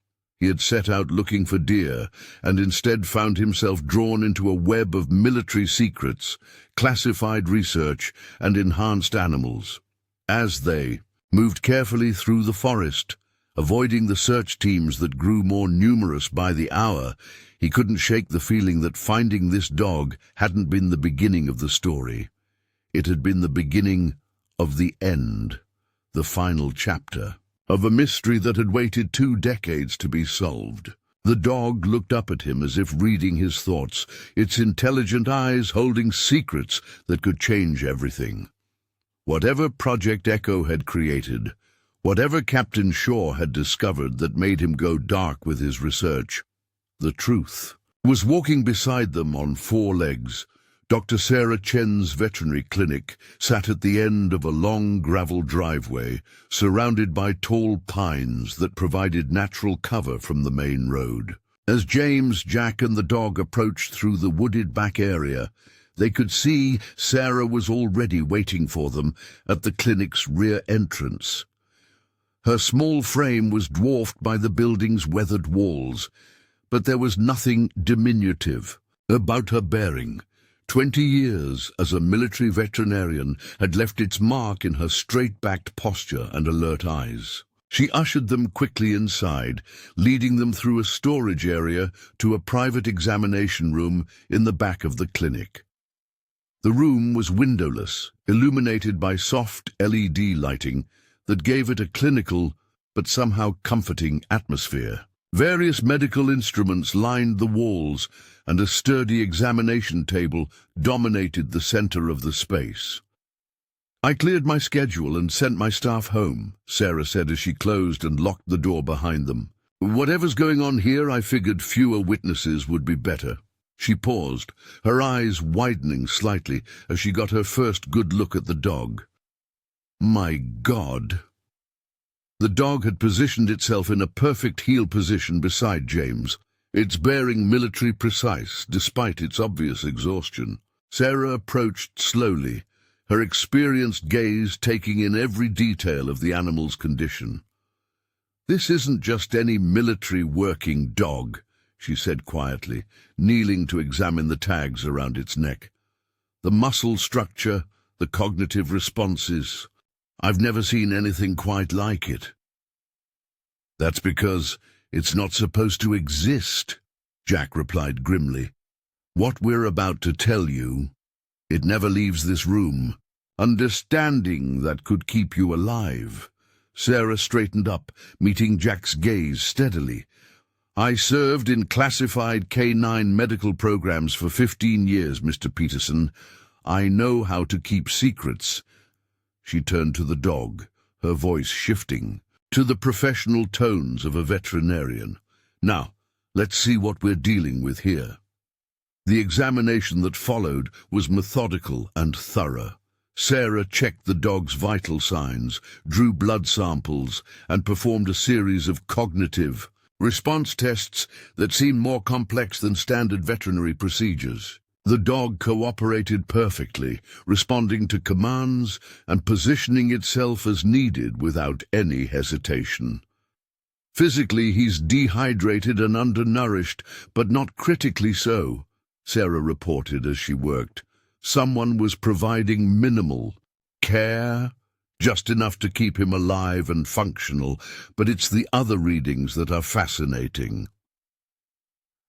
He had set out looking for deer and instead found himself drawn into a web of military secrets, classified research, and enhanced animals. As they moved carefully through the forest, avoiding the search teams that grew more numerous by the hour, he couldn't shake the feeling that finding this dog hadn't been the beginning of the story. It had been the beginning of the end, the final chapter, of a mystery that had waited 2 decades to be solved. The dog looked up at him as if reading his thoughts, its intelligent eyes holding secrets that could change everything. Whatever Project Echo had created, whatever Captain Shaw had discovered that made him go dark with his research, the truth was walking beside them on 4 legs. Dr. Sarah Chen's veterinary clinic sat at the end of a long gravel driveway, surrounded by tall pines that provided natural cover from the main road. As James, Jack, and the dog approached through the wooded back area, they could see Sarah was already waiting for them at the clinic's rear entrance. Her small frame was dwarfed by the building's weathered walls, but there was nothing diminutive about her bearing. 20 years as a military veterinarian had left its mark in her straight-backed posture and alert eyes. She ushered them quickly inside, leading them through a storage area to a private examination room in the back of the clinic. The room was windowless, illuminated by soft LED lighting that gave it a clinical but somehow comforting atmosphere. Various medical instruments lined the walls, and a sturdy examination table dominated the center of the space. "I cleared my schedule and sent my staff home," Sarah said as she closed and locked the door behind them. "Whatever's going on here, I figured fewer witnesses would be better." She paused, her eyes widening slightly as she got her first good look at the dog. My God! The dog had positioned itself in a perfect heel position beside James, its bearing military precise despite its obvious exhaustion. Sarah approached slowly, her experienced gaze taking in every detail of the animal's condition. "This isn't just any military working dog," she said quietly, kneeling to examine the tags around its neck. "The muscle structure, the cognitive responses, I've never seen anything quite like it." "That's because it's not supposed to exist," Jack replied grimly. "What we're about to tell you, it never leaves this room. Understanding that could keep you alive." Sarah straightened up, meeting Jack's gaze steadily. "I served in classified K9 medical programs for 15 years, Mr. Peterson. I know how to keep secrets." She turned to the dog, her voice shifting to the professional tones of a veterinarian. "Now, let's see what we're dealing with here." The examination that followed was methodical and thorough. Sarah checked the dog's vital signs, drew blood samples, and performed a series of cognitive response tests that seemed more complex than standard veterinary procedures. The dog cooperated perfectly, responding to commands and positioning itself as needed without any hesitation. "Physically, he's dehydrated and undernourished, but not critically so," Sarah reported as she worked. "Someone was providing minimal care, just enough to keep him alive and functional, but it's the other readings that are fascinating."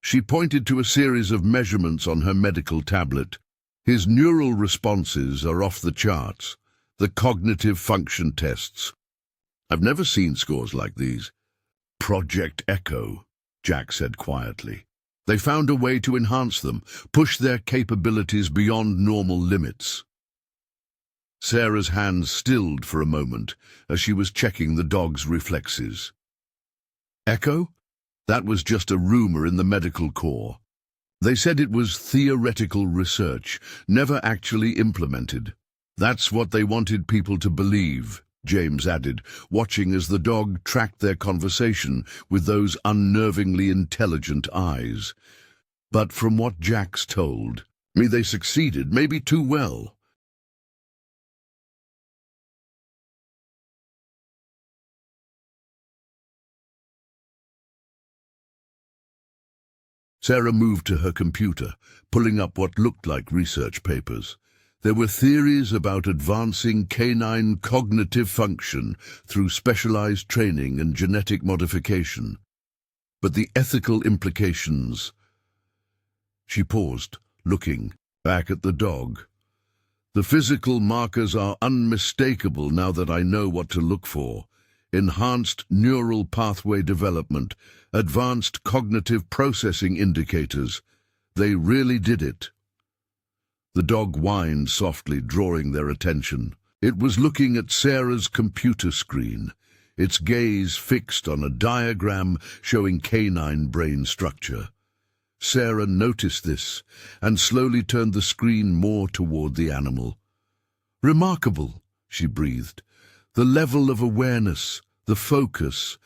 She pointed to a series of measurements on her medical tablet. "His neural responses are off the charts. The cognitive function tests. I've never seen scores like these." "Project Echo," Jack said quietly. "They found a way to enhance them, push their capabilities beyond normal limits." Sarah's hands stilled for a moment as she was checking the dog's reflexes. "Echo? That was just a rumor in the medical corps. They said it was theoretical research, never actually implemented. That's what they wanted people to believe," James added, watching as the dog tracked their conversation with those unnervingly intelligent eyes. "But from what Jack's told me, they succeeded, maybe too well." Sarah moved to her computer, pulling up what looked like research papers. There were theories about advancing canine cognitive function through specialized training and genetic modification. But the ethical implications... She paused, looking back at the dog. The physical markers are unmistakable now that I know what to look for. Enhanced neural pathway development, advanced cognitive processing indicators. They really did it. The dog whined softly, drawing their attention. It was looking at Sarah's computer screen, its gaze fixed on a diagram showing canine brain structure. Sarah noticed this and slowly turned the screen more toward the animal. "Remarkable," she breathed. "The level of awareness, the focus.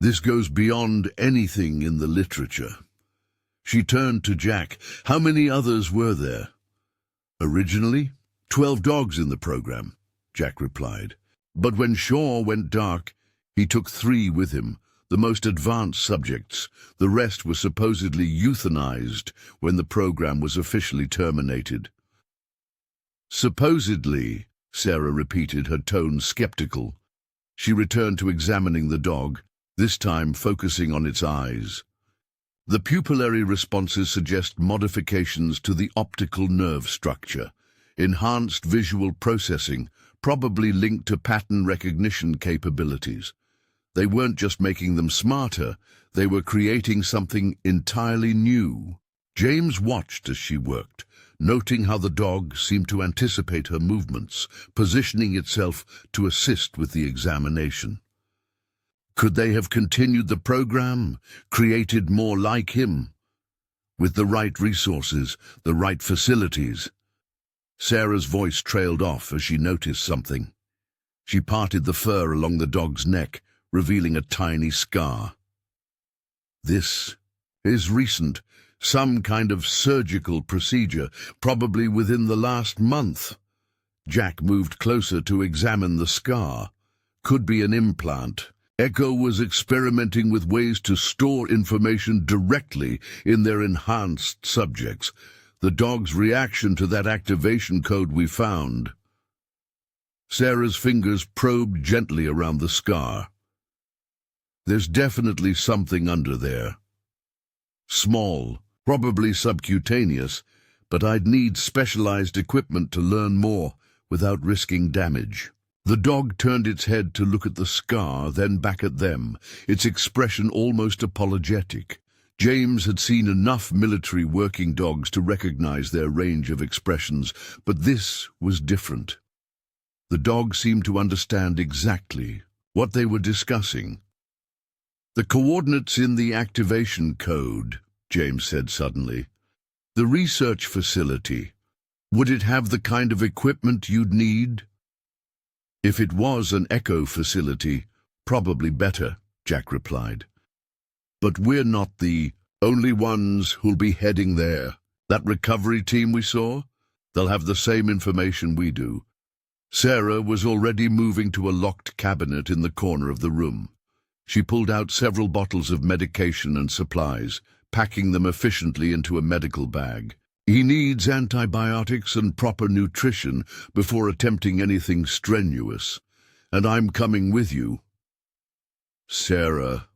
This goes beyond anything in the literature." She turned to Jack. "How many others were there?" "Originally, 12 dogs in the program," Jack replied. "But when Shaw went dark, he took 3 with him, the most advanced subjects. The rest were supposedly euthanized when the program was officially terminated." "Supposedly," Sarah repeated, her tone skeptical. She returned to examining the dog, this time focusing on its eyes. The pupillary responses suggest modifications to the optical nerve structure, enhanced visual processing, probably linked to pattern recognition capabilities. They weren't just making them smarter, they were creating something entirely new. James watched as she worked, noting how the dog seemed to anticipate her movements, positioning itself to assist with the examination. Could they have continued the program, created more like him? With the right resources, the right facilities? Sarah's voice trailed off as she noticed something. She parted the fur along the dog's neck, revealing a tiny scar. "This is recent, some kind of surgical procedure, probably within the last month." Jack moved closer to examine the scar. Could be an implant. Echo was experimenting with ways to store information directly in their enhanced subjects. The dog's reaction to that activation code we found. Sarah's fingers probed gently around the scar. "There's definitely something under there. Small, probably subcutaneous, but I'd need specialized equipment to learn more without risking damage." The dog turned its head to look at the scar, then back at them, its expression almost apologetic. James had seen enough military working dogs to recognize their range of expressions, but this was different. The dog seemed to understand exactly what they were discussing. "The coordinates in the activation code," James said suddenly. "The research facility. Would it have the kind of equipment you'd need?" "If it was an Echo facility, probably better," Jack replied. "But we're not the only ones who'll be heading there. That recovery team we saw, they'll have the same information we do." Sarah was already moving to a locked cabinet in the corner of the room. She pulled out several bottles of medication and supplies, packing them efficiently into a medical bag. "He needs antibiotics and proper nutrition before attempting anything strenuous, and I'm coming with you." "Sarah,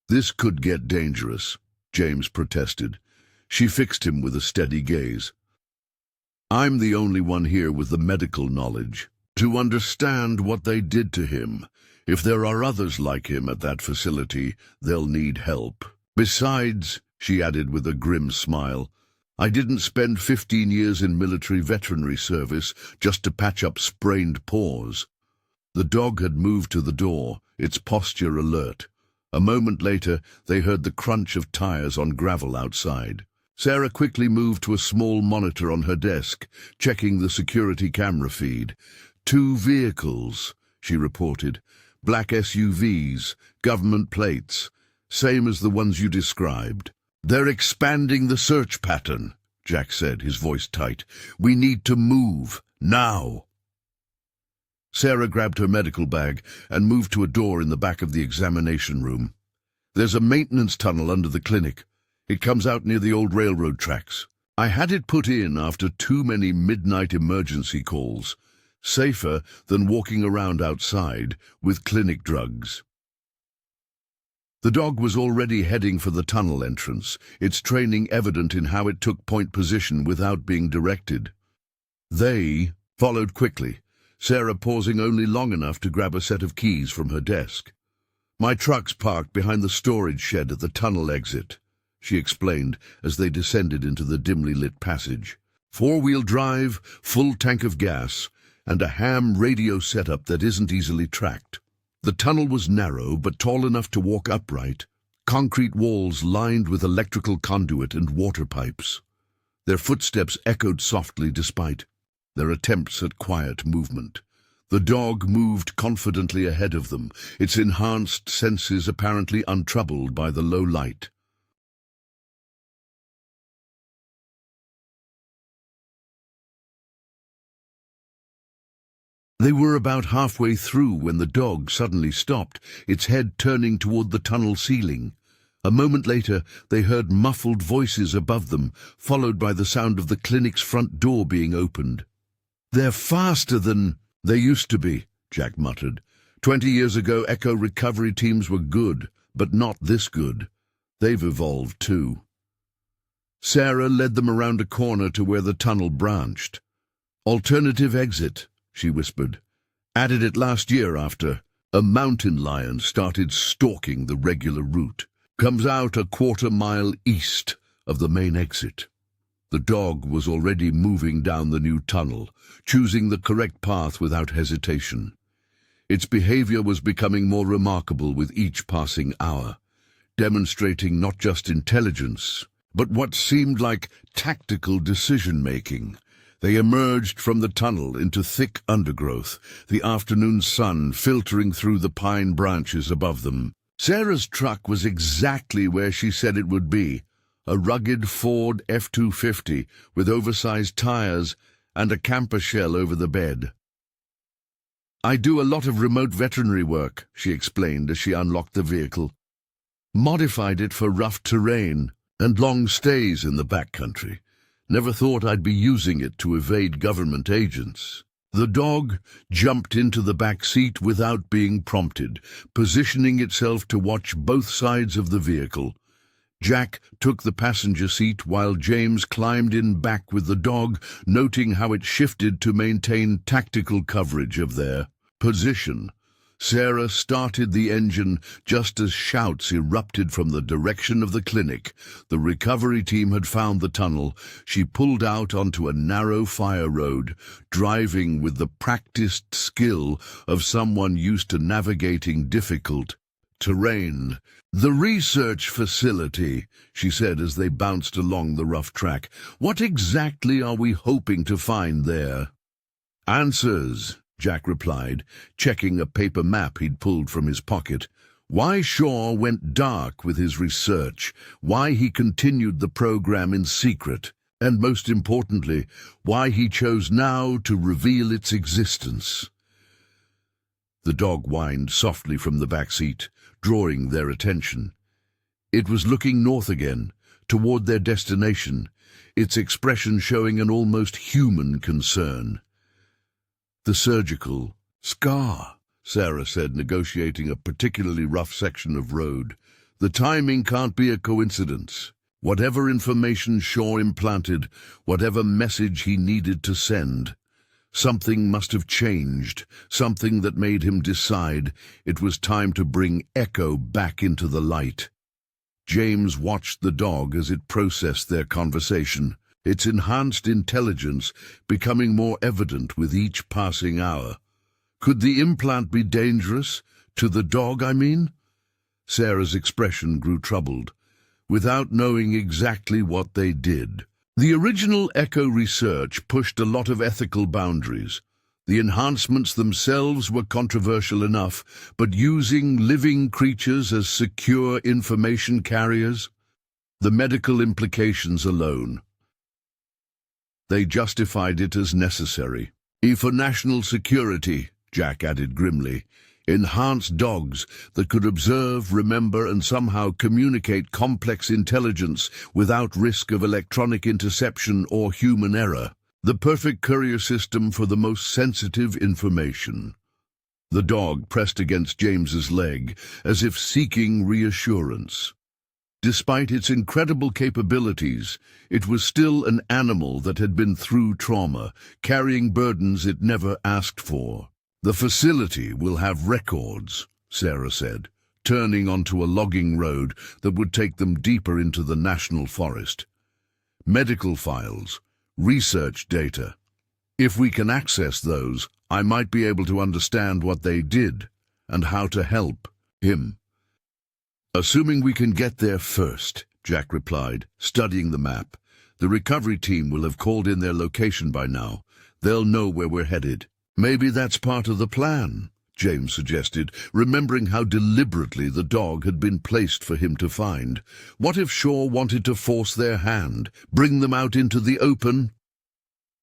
this could get dangerous," James protested. She fixed him with a steady gaze. "I'm the only one here with the medical knowledge to understand what they did to him. If there are others like him at that facility, they'll need help. Besides," she added with a grim smile, "I didn't spend 15 years in military veterinary service just to patch up sprained paws." The dog had moved to the door, its posture alert. A moment later, they heard the crunch of tires on gravel outside. Sarah quickly moved to a small monitor on her desk, checking the security camera feed. "2 vehicles," she reported. "Black SUVs, government plates, same as the ones you described." "They're expanding the search pattern," Jack said, his voice tight. "We need to move, now." Sarah grabbed her medical bag and moved to a door in the back of the examination room. "There's a maintenance tunnel under the clinic. It comes out near the old railroad tracks. I had it put in after too many midnight emergency calls. Safer than walking around outside with clinic drugs." The dog was already heading for the tunnel entrance, its training evident in how it took point position without being directed. They followed quickly, Sarah pausing only long enough to grab a set of keys from her desk. "My truck's parked behind the storage shed at the tunnel exit," she explained as they descended into the dimly lit passage. "Four-wheel drive, full tank of gas, and a ham radio setup that isn't easily tracked." The tunnel was narrow but tall enough to walk upright, concrete walls lined with electrical conduit and water pipes. Their footsteps echoed softly despite their attempts at quiet movement. The dog moved confidently ahead of them, its enhanced senses apparently untroubled by the low light. They were about halfway through when the dog suddenly stopped, its head turning toward the tunnel ceiling. A moment later, they heard muffled voices above them, followed by the sound of the clinic's front door being opened. "They're faster than they used to be," Jack muttered. 20 years ago, echo recovery teams were good, but not this good. They've evolved too." Sarah led them around a corner to where the tunnel branched. "Alternative exit," she whispered. "Added it last year after a mountain lion started stalking the regular route. Comes out a quarter-mile east of the main exit." The dog was already moving down the new tunnel, choosing the correct path without hesitation. Its behavior was becoming more remarkable with each passing hour, demonstrating not just intelligence, but what seemed like tactical decision-making. They emerged from the tunnel into thick undergrowth, the afternoon sun filtering through the pine branches above them. Sarah's truck was exactly where she said it would be, a rugged Ford F-250 with oversized tires and a camper shell over the bed. "I do a lot of remote veterinary work," she explained as she unlocked the vehicle. "Modified it for rough terrain and long stays in the backcountry. Never thought I'd be using it to evade government agents." The dog jumped into the back seat without being prompted, positioning itself to watch both sides of the vehicle. Jack took the passenger seat while James climbed in back with the dog, noting how it shifted to maintain tactical coverage of their position. Sarah started the engine just as shouts erupted from the direction of the clinic. The recovery team had found the tunnel. She pulled out onto a narrow fire road, driving with the practiced skill of someone used to navigating difficult terrain. "The research facility," she said as they bounced along the rough track. "What exactly are we hoping to find there?" "Answers," Jack replied, checking a paper map he'd pulled from his pocket. Why Shaw went dark with his research, why he continued the program in secret, and most importantly, why he chose now to reveal its existence. The dog whined softly from the back seat, drawing their attention. It was looking north again, toward their destination, its expression showing an almost human concern. "The surgical scar," Sarah said, negotiating a particularly rough section of road. "The timing can't be a coincidence. Whatever information Shaw implanted, whatever message he needed to send, something must have changed, something that made him decide it was time to bring Echo back into the light." James watched the dog as it processed their conversation, its enhanced intelligence becoming more evident with each passing hour. Could the implant be dangerous? To the dog, I mean? Sarah's expression grew troubled, without knowing exactly what they did. The original Echo research pushed a lot of ethical boundaries. The enhancements themselves were controversial enough, but using living creatures as secure information carriers? The medical implications alone. They justified it as necessary. For national security, Jack added grimly. Enhanced dogs that could observe, remember, and somehow communicate complex intelligence without risk of electronic interception or human error. The perfect courier system for the most sensitive information. The dog pressed against James's leg, as if seeking reassurance. Despite its incredible capabilities, it was still an animal that had been through trauma, carrying burdens it never asked for. "The facility will have records," Sarah said, turning onto a logging road that would take them deeper into the national forest. "Medical files, research data. If we can access those, I might be able to understand what they did and how to help him." "Assuming we can get there first," Jack replied, studying the map. "The recovery team will have called in their location by now. They'll know where we're headed." "Maybe that's part of the plan," James suggested, remembering how deliberately the dog had been placed for him to find. What if Shaw wanted to force their hand, bring them out into the open?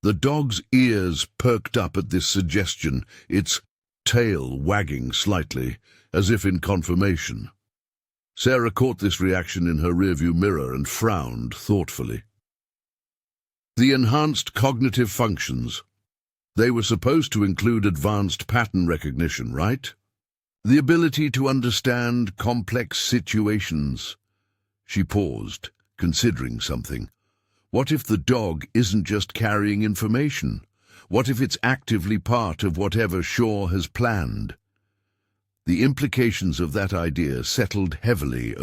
The dog's ears perked up at this suggestion, its tail wagging slightly, as if in confirmation. Sarah caught this reaction in her rearview mirror and frowned thoughtfully. The enhanced cognitive functions. They were supposed to include advanced pattern recognition, right? The ability to understand complex situations. She paused, considering something. What if the dog isn't just carrying information? What if it's actively part of whatever Shaw has planned? The implications of that idea settled heavily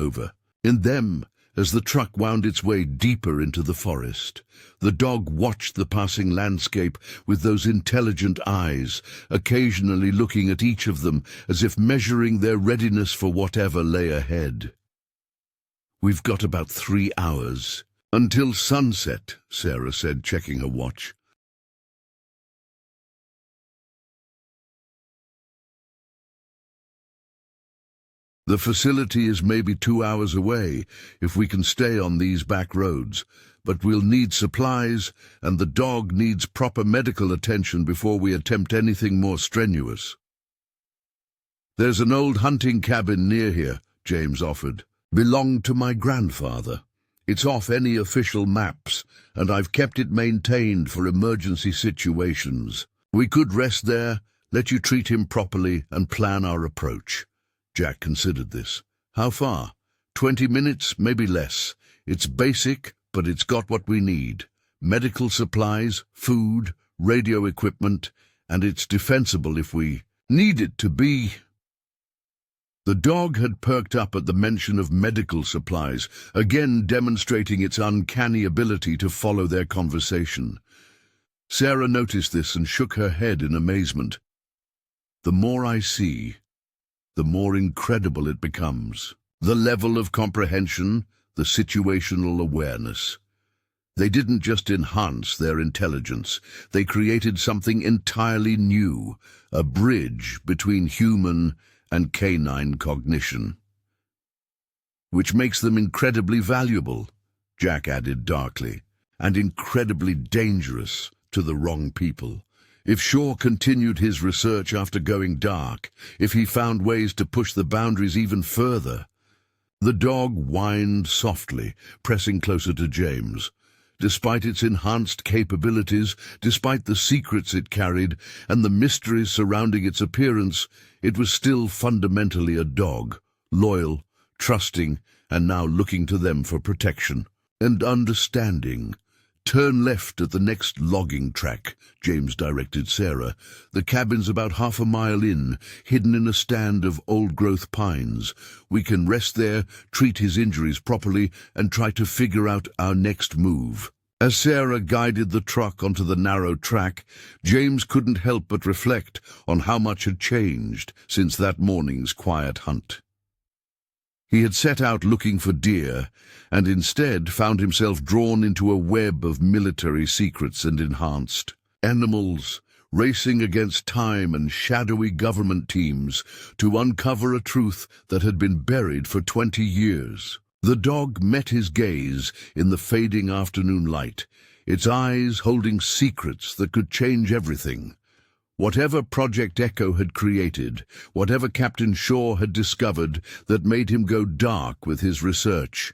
in them as the truck wound its way deeper into the forest. The dog watched the passing landscape with those intelligent eyes, occasionally looking at each of them as if measuring their readiness for whatever lay ahead. "We've got about 3 hours. Until sunset," Sarah said, checking her watch. "The facility is maybe 2 hours away if we can stay on these back roads, but we'll need supplies, and the dog needs proper medical attention before we attempt anything more strenuous." "There's an old hunting cabin near here," James offered. "Belonged to my grandfather. It's off any official maps, and I've kept it maintained for emergency situations. We could rest there, let you treat him properly, and plan our approach." Jack considered this. "How far? 20 minutes, maybe less. It's basic, but it's got what we need. Medical supplies, food, radio equipment, and it's defensible if we need it to be." The dog had perked up at the mention of medical supplies, again demonstrating its uncanny ability to follow their conversation. Sarah noticed this and shook her head in amazement. "The more I see, the more incredible it becomes. The level of comprehension, the situational awareness. They didn't just enhance their intelligence, they created something entirely new, a bridge between human and canine cognition. Which makes them incredibly valuable," Jack added darkly, "and incredibly dangerous to the wrong people. If Shaw continued his research after going dark, if he found ways to push the boundaries even further." The dog whined softly, pressing closer to James. Despite its enhanced capabilities, despite the secrets it carried, and the mysteries surrounding its appearance, it was still fundamentally a dog, loyal, trusting, and now looking to them for protection and understanding. "Turn left at the next logging track," James directed Sarah. "The cabin's about half a mile in, hidden in a stand of old-growth pines. We can rest there, treat his injuries properly, and try to figure out our next move." As Sarah guided the truck onto the narrow track, James couldn't help but reflect on how much had changed since that morning's quiet hunt. He had set out looking for deer, and instead found himself drawn into a web of military secrets and enhanced animals, racing against time and shadowy government teams to uncover a truth that had been buried for 20 years. The dog met his gaze in the fading afternoon light, its eyes holding secrets that could change everything. Whatever Project Echo had created, whatever Captain Shaw had discovered that made him go dark with his research,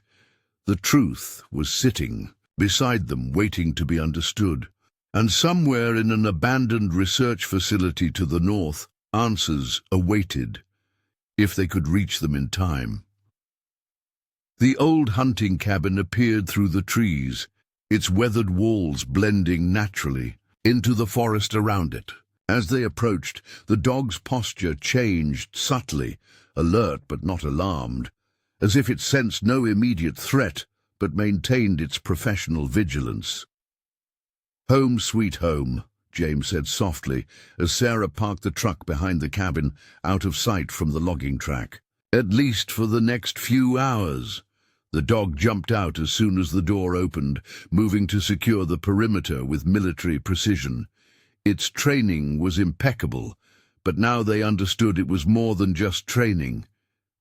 the truth was sitting beside them, waiting to be understood. And somewhere in an abandoned research facility to the north, answers awaited, if they could reach them in time. The old hunting cabin appeared through the trees, its weathered walls blending naturally into the forest around it. As they approached, the dog's posture changed subtly, alert but not alarmed, as if it sensed no immediate threat but maintained its professional vigilance. "Home sweet home," James said softly as Sarah parked the truck behind the cabin, out of sight from the logging track. "At least for the next few hours." The dog jumped out as soon as the door opened, moving to secure the perimeter with military precision. Its training was impeccable, but now they understood it was more than just training.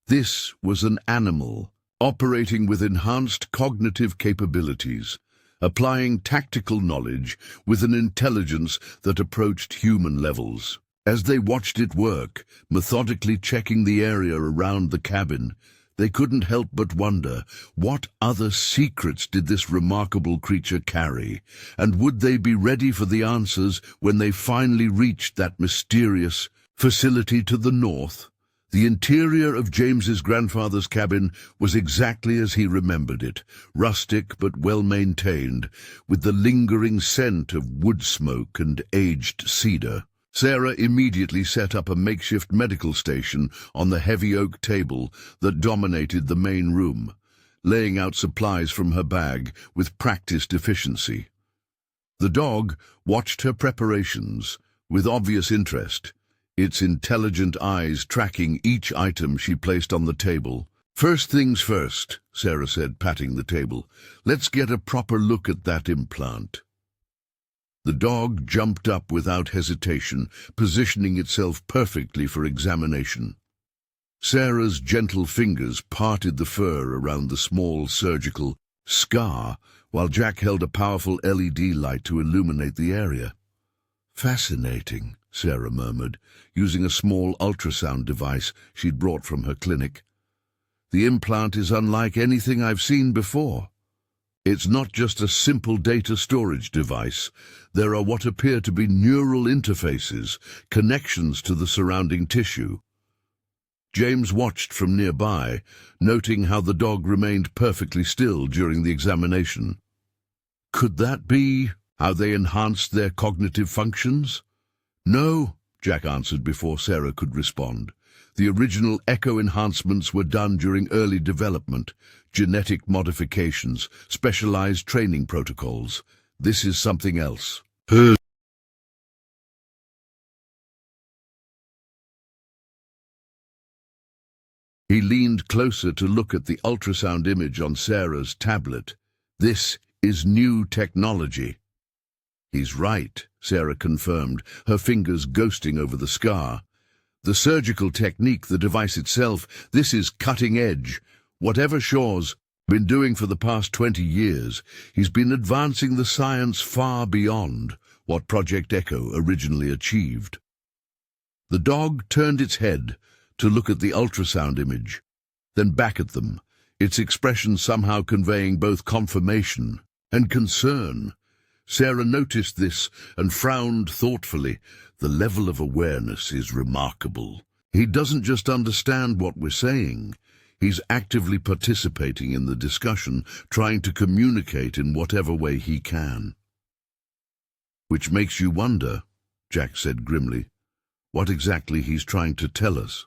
This was an animal, operating with enhanced cognitive capabilities, applying tactical knowledge with an intelligence that approached human levels. As they watched it work, methodically checking the area around the cabin, they couldn't help but wonder, what other secrets did this remarkable creature carry, and would they be ready for the answers when they finally reached that mysterious facility to the north? The interior of James's grandfather's cabin was exactly as he remembered it, rustic but well-maintained, with the lingering scent of wood smoke and aged cedar. Sarah immediately set up a makeshift medical station on the heavy oak table that dominated the main room, laying out supplies from her bag with practiced efficiency. The dog watched her preparations with obvious interest, its intelligent eyes tracking each item she placed on the table. "First things first," Sarah said, patting the table. "Let's get a proper look at that implant." The dog jumped up without hesitation, positioning itself perfectly for examination. Sarah's gentle fingers parted the fur around the small surgical scar, while Jack held a powerful LED light to illuminate the area. "Fascinating," Sarah murmured, using a small ultrasound device she'd brought from her clinic. "The implant is unlike anything I've seen before. It's not just a simple data storage device. There are what appear to be neural interfaces, connections to the surrounding tissue." James watched from nearby, noting how the dog remained perfectly still during the examination. Could that be how they enhanced their cognitive functions? "No," Jack answered before Sarah could respond. "The original echo enhancements were done during early development, genetic modifications, specialized training protocols. This is something else." He leaned closer to look at the ultrasound image on Sarah's tablet. "This is new technology." "He's right," Sarah confirmed, her fingers ghosting over the scar. "The surgical technique, the device itself, this is cutting edge. Whatever Shaw's been doing for the past 20 years, he's been advancing the science far beyond what Project Echo originally achieved." The dog turned its head to look at the ultrasound image, then back at them, its expression somehow conveying both confirmation and concern. Sarah noticed this and frowned thoughtfully. "The level of awareness is remarkable. He doesn't just understand what we're saying. He's actively participating in the discussion, trying to communicate in whatever way he can." "Which makes you wonder," Jack said grimly, "what exactly he's trying to tell us."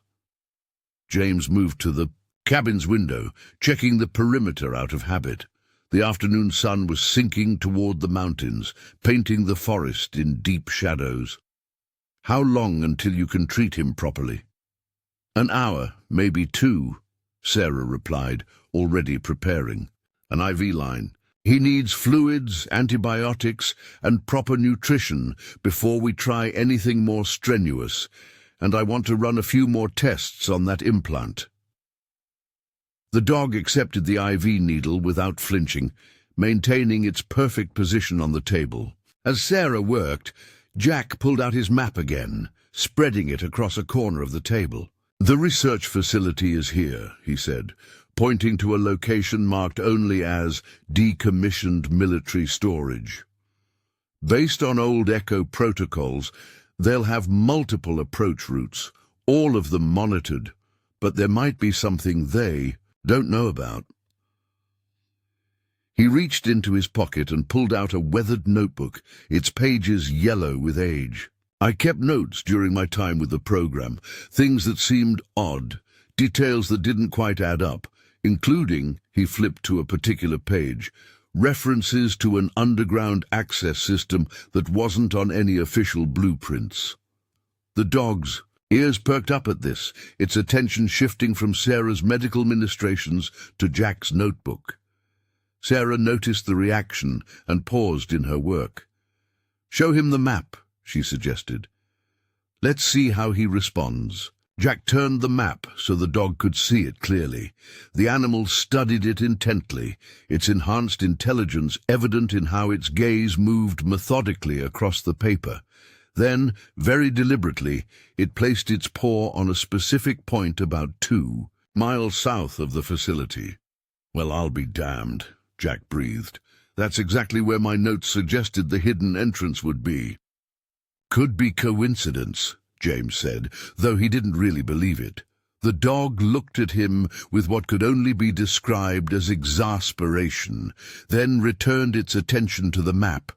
James moved to the cabin's window, checking the perimeter out of habit. The afternoon sun was sinking toward the mountains, painting the forest in deep shadows. "How long until you can treat him properly?" "An hour, maybe 2, Sarah replied, already preparing. "An IV line. He needs fluids, antibiotics, and proper nutrition before we try anything more strenuous, and I want to run a few more tests on that implant." The dog accepted the IV needle without flinching, maintaining its perfect position on the table. As Sarah worked, Jack pulled out his map again, spreading it across a corner of the table. "The research facility is here," he said, pointing to a location marked only as decommissioned military storage. Based on old Echo protocols, they'll have multiple approach routes, all of them monitored, but there might be something they don't know about. He reached into his pocket and pulled out a weathered notebook, its pages yellow with age. I kept notes during my time with the program, things that seemed odd, details that didn't quite add up, including, he flipped to a particular page, references to an underground access system that wasn't on any official blueprints. The dog's ears perked up at this, its attention shifting from Sarah's medical ministrations to Jack's notebook. Sarah noticed the reaction and paused in her work. "Show him the map," she suggested. "Let's see how he responds." Jack turned the map so the dog could see it clearly. The animal studied it intently, its enhanced intelligence evident in how its gaze moved methodically across the paper. Then, very deliberately, it placed its paw on a specific point about 2 miles south of the facility. "Well, I'll be damned," Jack breathed. "That's exactly where my notes suggested the hidden entrance would be." "Could be coincidence," James said, though he didn't really believe it. The dog looked at him with what could only be described as exasperation, then returned its attention to the map.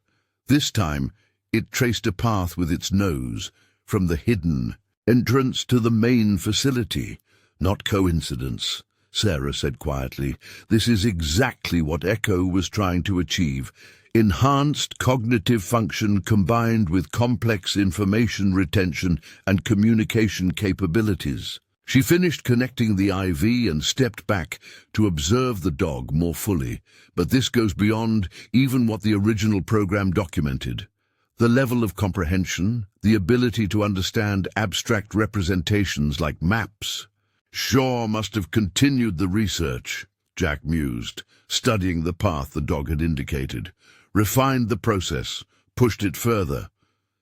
This time, it traced a path with its nose, from the hidden entrance to the main facility. "Not coincidence," Sarah said quietly. "This is exactly what Echo was trying to achieve. Enhanced cognitive function combined with complex information retention and communication capabilities." She finished connecting the IV and stepped back to observe the dog more fully. But this goes beyond even what the original program documented. The level of comprehension, the ability to understand abstract representations like maps. "Shaw must have continued the research," Jack mused, studying the path the dog had indicated. Refined the process, pushed it further.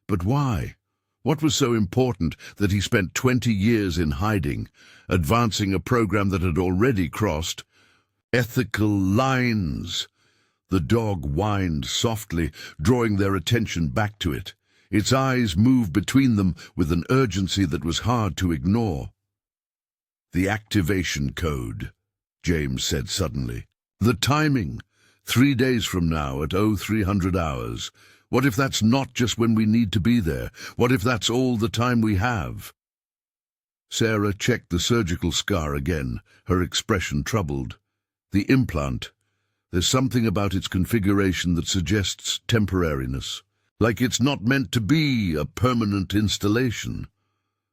But why? What was so important that he spent 20 years in hiding, advancing a program that had already crossed ethical lines? The dog whined softly, drawing their attention back to it. Its eyes moved between them with an urgency that was hard to ignore. "The activation code," James said suddenly. "The timing. 3 days from now at 0300 hours. What if that's not just when we need to be there? What if that's all the time we have?" Sarah checked the surgical scar again, her expression troubled. "The implant. There's something about its configuration that suggests temporariness, like it's not meant to be a permanent installation."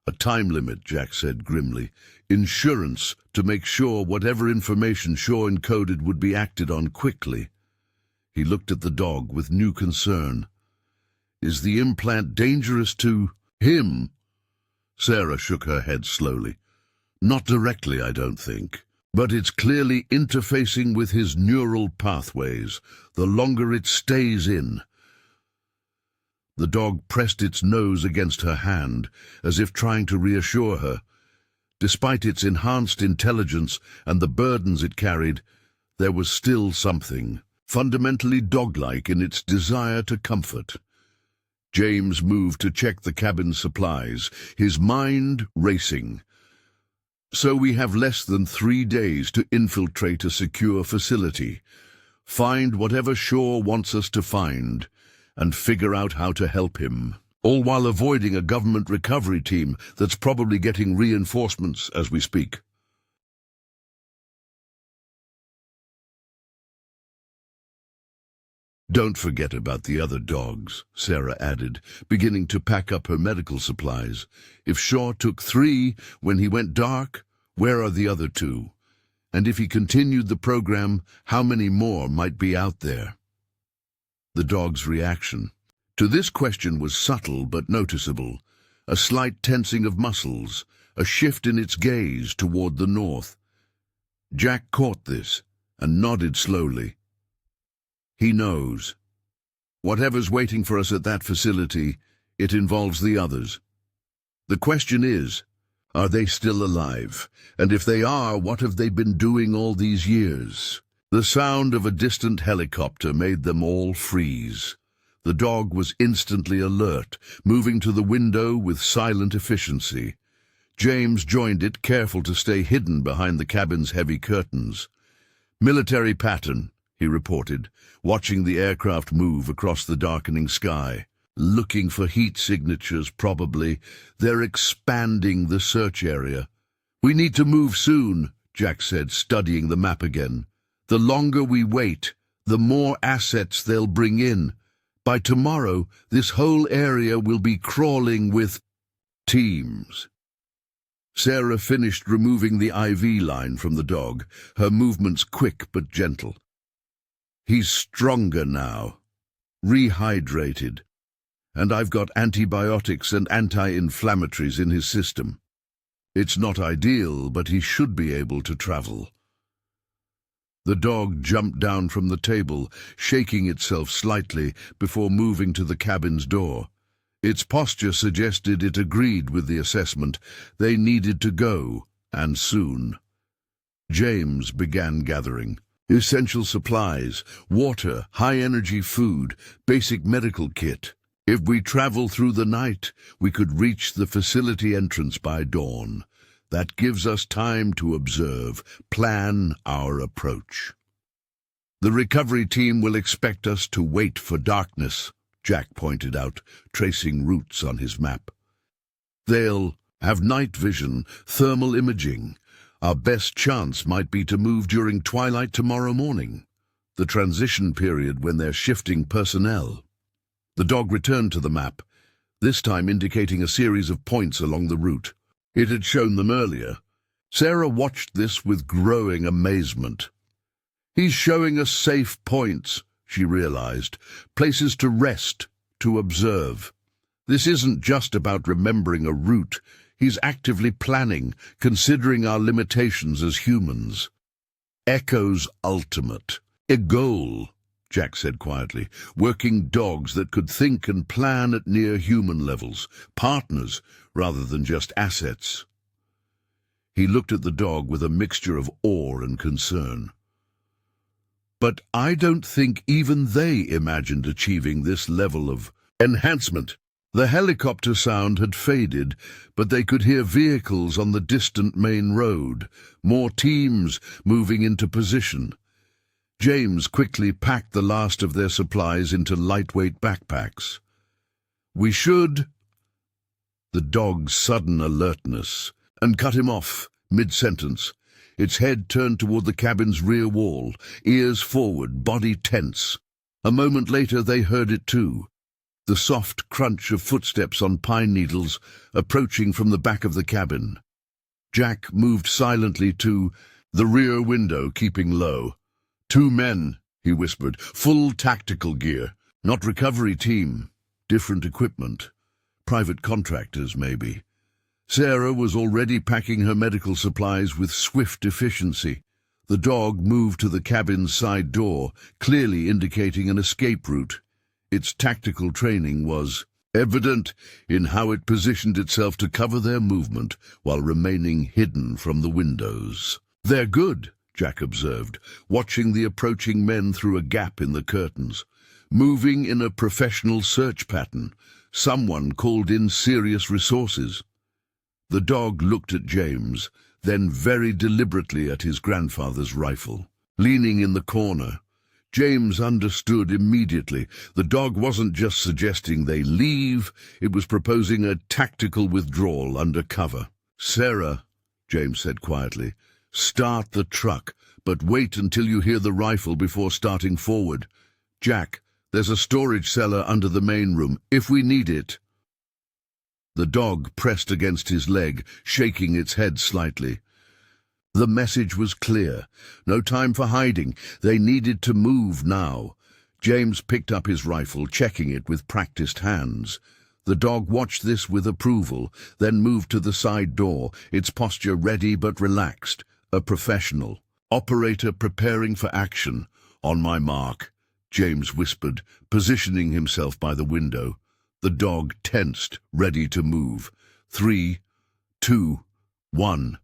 "A time limit," Jack said grimly. "Insurance to make sure whatever information Shaw encoded would be acted on quickly." He looked at the dog with new concern. "Is the implant dangerous to him?" Sarah shook her head slowly. "Not directly, I don't think. But it's clearly interfacing with his neural pathways, the longer it stays in." The dog pressed its nose against her hand, as if trying to reassure her. Despite its enhanced intelligence and the burdens it carried, there was still something fundamentally dog-like in its desire to comfort. James moved to check the cabin supplies, his mind racing. "So we have less than 3 days to infiltrate a secure facility, find whatever Shaw wants us to find, and figure out how to help him, all while avoiding a government recovery team that's probably getting reinforcements as we speak." "Don't forget about the other dogs," Sarah added, beginning to pack up her medical supplies. "If Shaw took 3 when he went dark, where are the other 2? And if he continued the program, how many more might be out there?" The dog's reaction to this question was subtle but noticeable. A slight tensing of muscles, a shift in its gaze toward the north. Jack caught this and nodded slowly. "He knows. Whatever's waiting for us at that facility, it involves the others. The question is, are they still alive? And if they are, what have they been doing all these years?" The sound of a distant helicopter made them all freeze. The dog was instantly alert, moving to the window with silent efficiency. James joined it, careful to stay hidden behind the cabin's heavy curtains. "Military pattern," he reported, watching the aircraft move across the darkening sky. Looking for heat signatures, probably. They're expanding the search area. We need to move soon, Jack said, studying the map again. The longer we wait, the more assets they'll bring in. By tomorrow, this whole area will be crawling with teams. Sarah finished removing the IV line from the dog, her movements quick but gentle. He's stronger now, rehydrated, and I've got antibiotics and anti-inflammatories in his system. It's not ideal, but he should be able to travel. The dog jumped down from the table, shaking itself slightly before moving to the cabin's door. Its posture suggested it agreed with the assessment. They needed to go, and soon. James began gathering. Essential supplies, water, high-energy food, basic medical kit. If we travel through the night, we could reach the facility entrance by dawn. That gives us time to observe, plan our approach. The recovery team will expect us to wait for darkness, Jack pointed out, tracing routes on his map. They'll have night vision, thermal imaging. Our best chance might be to move during twilight tomorrow morning, the transition period when they're shifting personnel. The dog returned to the map, this time indicating a series of points along the route. It had shown them earlier. Sarah watched this with growing amazement. He's showing us safe points, she realized, places to rest, to observe. This isn't just about remembering a route. He's actively planning, considering our limitations as humans. Echo's ultimate, a goal, Jack said quietly, working dogs that could think and plan at near-human levels, partners rather than just assets. He looked at the dog with a mixture of awe and concern. But I don't think even they imagined achieving this level of enhancement. The helicopter sound had faded, but they could hear vehicles on the distant main road, more teams moving into position. James quickly packed the last of their supplies into lightweight backpacks. We should... The dog's sudden alertness, and cut him off, mid-sentence. Its head turned toward the cabin's rear wall, ears forward, body tense. A moment later they heard it too. The soft crunch of footsteps on pine needles approaching from the back of the cabin. Jack moved silently to the rear window, keeping low. 2 men, he whispered, full tactical gear. Not recovery team, different equipment. Private contractors, maybe. Sarah was already packing her medical supplies with swift efficiency. The dog moved to the cabin's side door, clearly indicating an escape route. Its tactical training was evident in how it positioned itself to cover their movement while remaining hidden from the windows. They're good, Jack observed, watching the approaching men through a gap in the curtains. Moving in a professional search pattern. Someone called in serious resources. The dog looked at James, then very deliberately at his grandfather's rifle. Leaning in the corner, James understood immediately. The dog wasn't just suggesting they leave, it was proposing a tactical withdrawal under cover. Sarah, James said quietly, start the truck, but wait until you hear the rifle before starting forward. Jack, there's a storage cellar under the main room, if we need it. The dog pressed against his leg, shaking its head slightly. The message was clear. No time for hiding. They needed to move now. James picked up his rifle, checking it with practiced hands. The dog watched this with approval, then moved to the side door, its posture ready but relaxed. A professional. Operator preparing for action. On my mark, James whispered, positioning himself by the window. The dog tensed, ready to move. 3, 2, 1.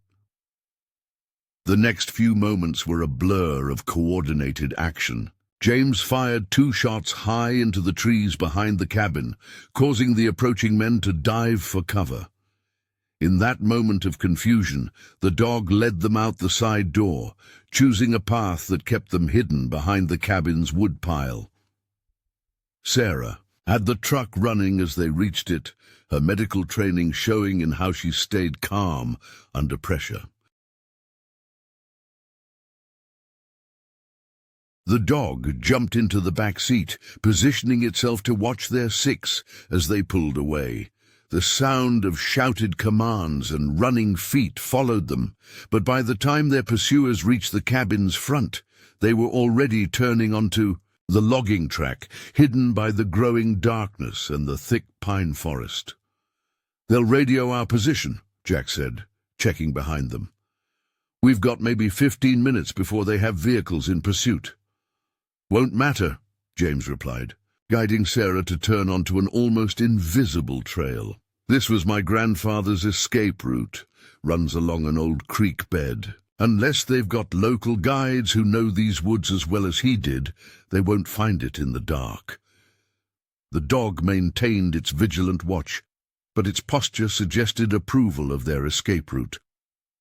The next few moments were a blur of coordinated action. James fired 2 shots high into the trees behind the cabin, causing the approaching men to dive for cover. In that moment of confusion, the dog led them out the side door, choosing a path that kept them hidden behind the cabin's woodpile. Sarah had the truck running as they reached it, her medical training showing in how she stayed calm under pressure. The dog jumped into the back seat, positioning itself to watch their six as they pulled away. The sound of shouted commands and running feet followed them, but by the time their pursuers reached the cabin's front, they were already turning onto the logging track, hidden by the growing darkness and the thick pine forest. "They'll radio our position," Jack said, checking behind them. "We've got maybe 15 minutes before they have vehicles in pursuit." "Won't matter," James replied, guiding Sarah to turn onto an almost invisible trail. "This was my grandfather's escape route, runs along an old creek bed. Unless they've got local guides who know these woods as well as he did, they won't find it in the dark." The dog maintained its vigilant watch, but its posture suggested approval of their escape route.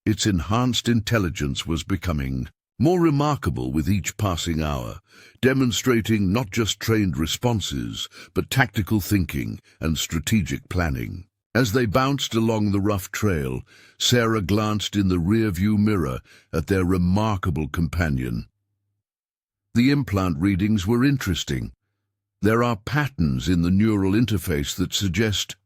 Its enhanced intelligence was becoming more remarkable with each passing hour, demonstrating not just trained responses, but tactical thinking and strategic planning. As they bounced along the rough trail, Sarah glanced in the rearview mirror at their remarkable companion. The implant readings were interesting. There are patterns in the neural interface that suggest,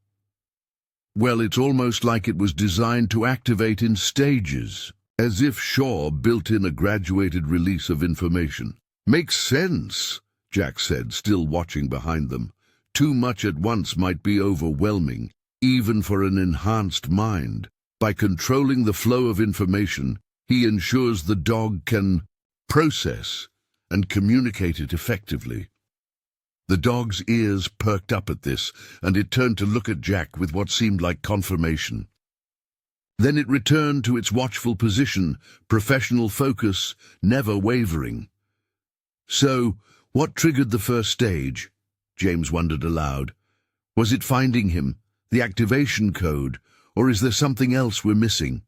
well, it's almost like it was designed to activate in stages, as if Shaw built in a graduated release of information. "Makes sense," Jack said, still watching behind them. "Too much at once might be overwhelming, even for an enhanced mind. By controlling the flow of information, he ensures the dog can process and communicate it effectively." The dog's ears perked up at this, and it turned to look at Jack with what seemed like confirmation. Then it returned to its watchful position, professional focus, never wavering. "So, what triggered the first stage?" James wondered aloud. "Was it finding him, the activation code, or is there something else we're missing?"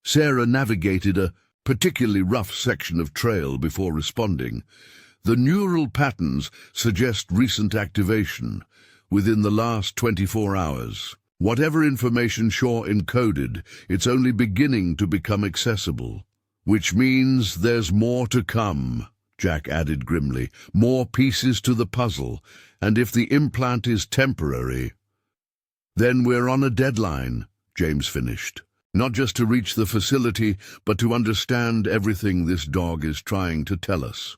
Sarah navigated a particularly rough section of trail before responding. "The neural patterns suggest recent activation within the last 24 hours. Whatever information Shaw encoded, it's only beginning to become accessible. Which means there's more to come," Jack added grimly. "More pieces to the puzzle, and if the implant is temporary, then we're on a deadline," James finished. "Not just to reach the facility, but to understand everything this dog is trying to tell us."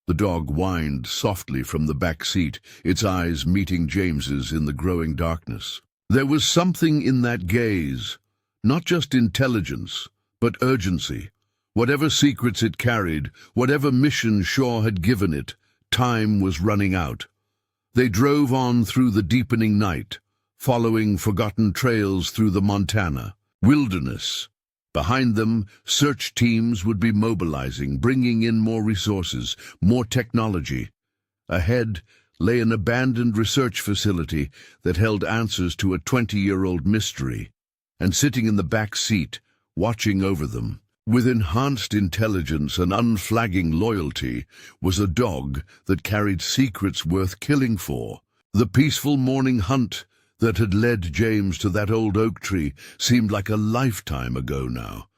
The dog whined softly from the back seat, its eyes meeting James's in the growing darkness. There was something in that gaze, not just intelligence, but urgency. Whatever secrets it carried, whatever mission Shaw had given it, time was running out. They drove on through the deepening night, following forgotten trails through the Montana wilderness. Behind them, search teams would be mobilizing, bringing in more resources, more technology. Ahead lay an abandoned research facility that held answers to a 20-year-old mystery. And sitting in the back seat, watching over them, with enhanced intelligence and unflagging loyalty, was a dog that carried secrets worth killing for. The peaceful morning hunt that had led James to that old oak tree seemed like a lifetime ago now.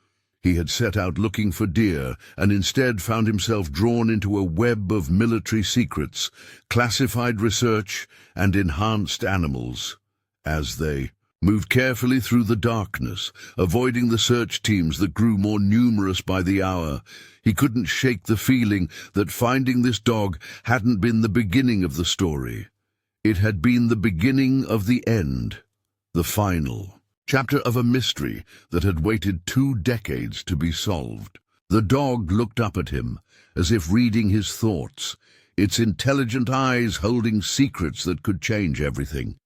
He had set out looking for deer and instead found himself drawn into a web of military secrets, classified research, and enhanced animals. As they moved carefully through the darkness, avoiding the search teams that grew more numerous by the hour, he couldn't shake the feeling that finding this dog hadn't been the beginning of the story. It had been the beginning of the end, the final chapter of a mystery that had waited 2 decades to be solved. The dog looked up at him, as if reading his thoughts, its intelligent eyes holding secrets that could change everything.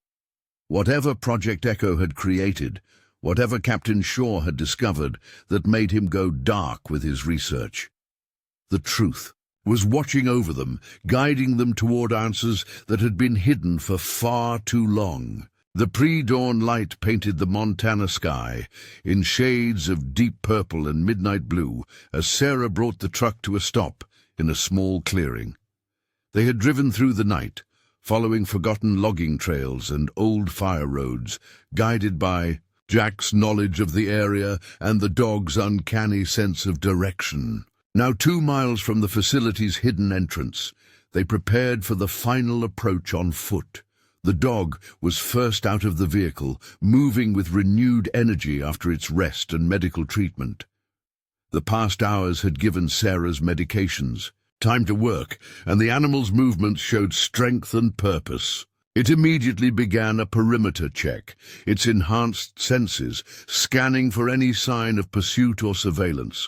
Whatever Project Echo had created, whatever Captain Shaw had discovered that made him go dark with his research, the truth was watching over them, guiding them toward answers that had been hidden for far too long. The pre-dawn light painted the Montana sky in shades of deep purple and midnight blue as Sarah brought the truck to a stop in a small clearing. They had driven through the night, following forgotten logging trails and old fire roads, guided by Jack's knowledge of the area and the dog's uncanny sense of direction. Now 2 miles from the facility's hidden entrance, they prepared for the final approach on foot. The dog was first out of the vehicle, moving with renewed energy after its rest and medical treatment. The past hours had given Sarah's medications time to work, and the animal's movements showed strength and purpose. It immediately began a perimeter check, its enhanced senses scanning for any sign of pursuit or surveillance.